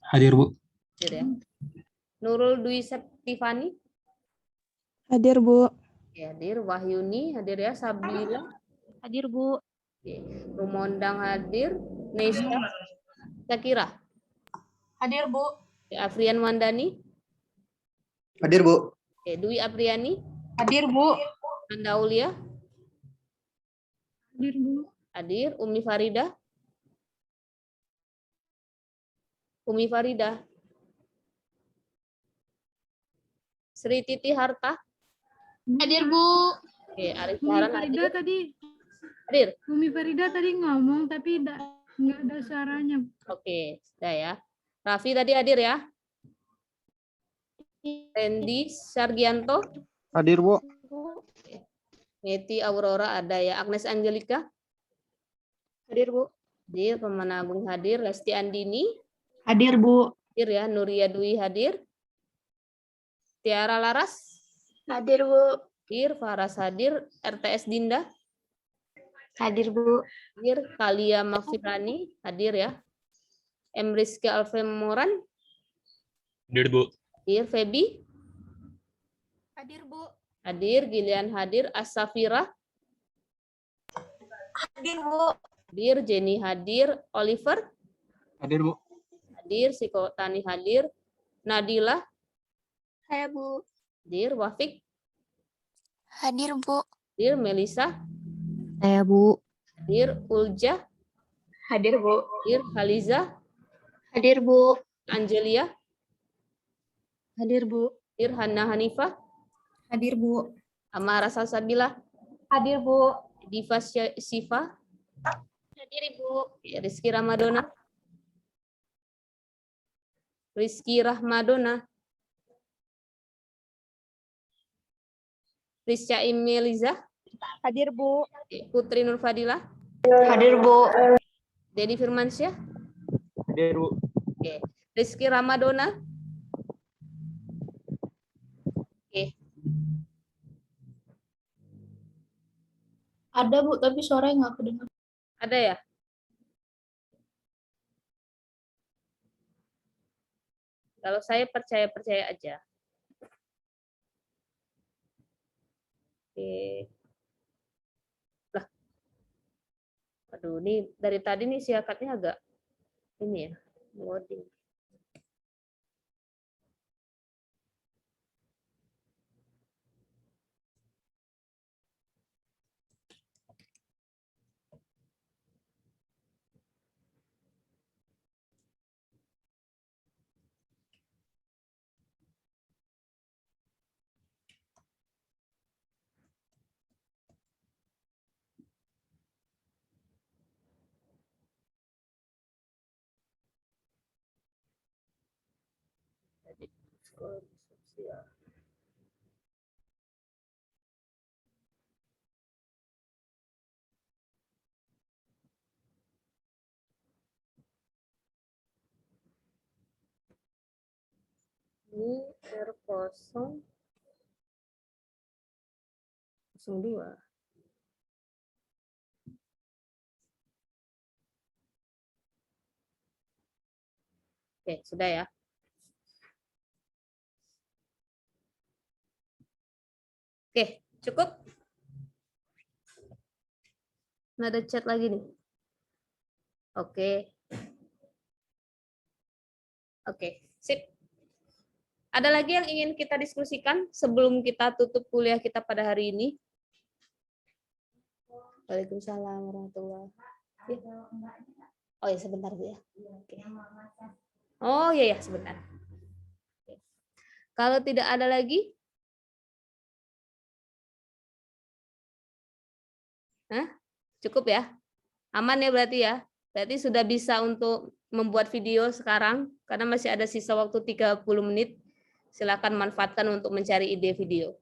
Hadir, Bu. Hadir ya. Nurul Dwi Septifani. Hadir, Bu. Ya, hadir. Wahyuni hadir ya. Sabila. Hadir, Bu. Oke. Rumondang hadir. Nesta. Syakira. Hadir, Bu. Oke, Afrian Wandani. Hadir, Bu. Oke, Dwi Apriani. Hadir, Bu. Anda Aulia. Hadir, Bu. Hadir. Umi Farida. Umi Farida. Sri Titi Harta. Hadir, Bu. Oke, Arif Saran hadir. tadi Hadir. Umi Farida tadi ngomong tapi nggak ada suaranya. Oke, sudah ya. Raffi tadi hadir ya. Randy Sargianto. Hadir, Bu. Neti Aurora ada ya. Agnes Angelika. Hadir, Bu. Hadir. Pemana Agung hadir. Lesti Andini. Hadir, Bu. Hadir ya. Nuria Dwi hadir. Tiara Laras. Hadir, Bu. Hadir. Faras hadir. RTS Dinda. Hadir, Bu. Hadir. Kalia Makfirani. Hadir ya. M. Rizky Alfemoran. Hadir, Bu. Hadir. Feby. Hadir, Bu. Hadir. Gilian hadir. Asafira. Hadir, Bu. Hadir. Jenny hadir. Oliver. Hadir, Bu. Hadir. Siko Tani hadir. Nadila. Saya, Bu. Hadir. Wafik. Hadir, Bu. Hadir. Melisa. Saya, Bu. Hadir. Ulja. Hadir, Bu. Hadir. Haliza. Hadir, Bu. Angelia. Hadir, Bu. Hadir. Hana Hanifah. Hadir, Bu. Amara Salsabila. Hadir, Bu. Diva Siva. Hadir, Bu. Rizky Ramadona. Rizky Rahmadona. Rizka Imeliza. Hadir, Bu. Putri Nurfadila. Hadir, Bu. Dedi Firmansyah. Hadir, Bu. Oke. Rizky Ramadona. Oke. Ada, Bu, tapi suaranya nggak kedengar. Ada ya? Kalau saya percaya aja. Oke. Lah. Aduh, ini dari tadi nih siakatnya agak ini ya, loading. Jadi, sosial. Ini R002. Oke, sudah ya. Oke, cukup. Nggak ada chat lagi nih. Oke. Oke, sip. Ada lagi yang ingin kita diskusikan sebelum kita tutup kuliah kita pada hari ini? Waalaikumsalam warahmatullahi wabarakatuh. Oh ya, sebentar Bu ya. Oke. Oh iya ya, sebentar. Oke. Kalau tidak ada lagi? Hah? Cukup ya? Aman ya berarti ya? Berarti sudah bisa untuk membuat video sekarang, karena masih ada sisa waktu 30 menit. Silakan manfaatkan untuk mencari ide video.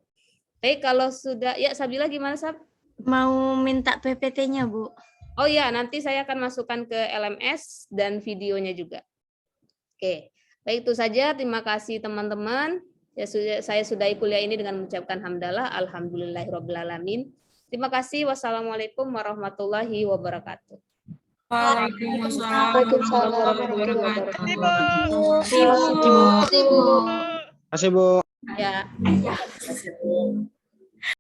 Oke, kalau sudah, ya Sabila gimana Sab? Mau minta PPT-nya, Bu. Oh ya, nanti saya akan masukkan ke LMS dan videonya juga. Oke, baik itu saja. Terima kasih teman-teman. Saya sudahi kuliah ini dengan mengucapkan hamdalah, alhamdulillahirrahmanirrahim. Terima kasih. Wassalamualaikum warahmatullahi wabarakatuh. Waalaikumsalam warahmatullahi wabarakatuh. Terima kasih, Bu. Ya.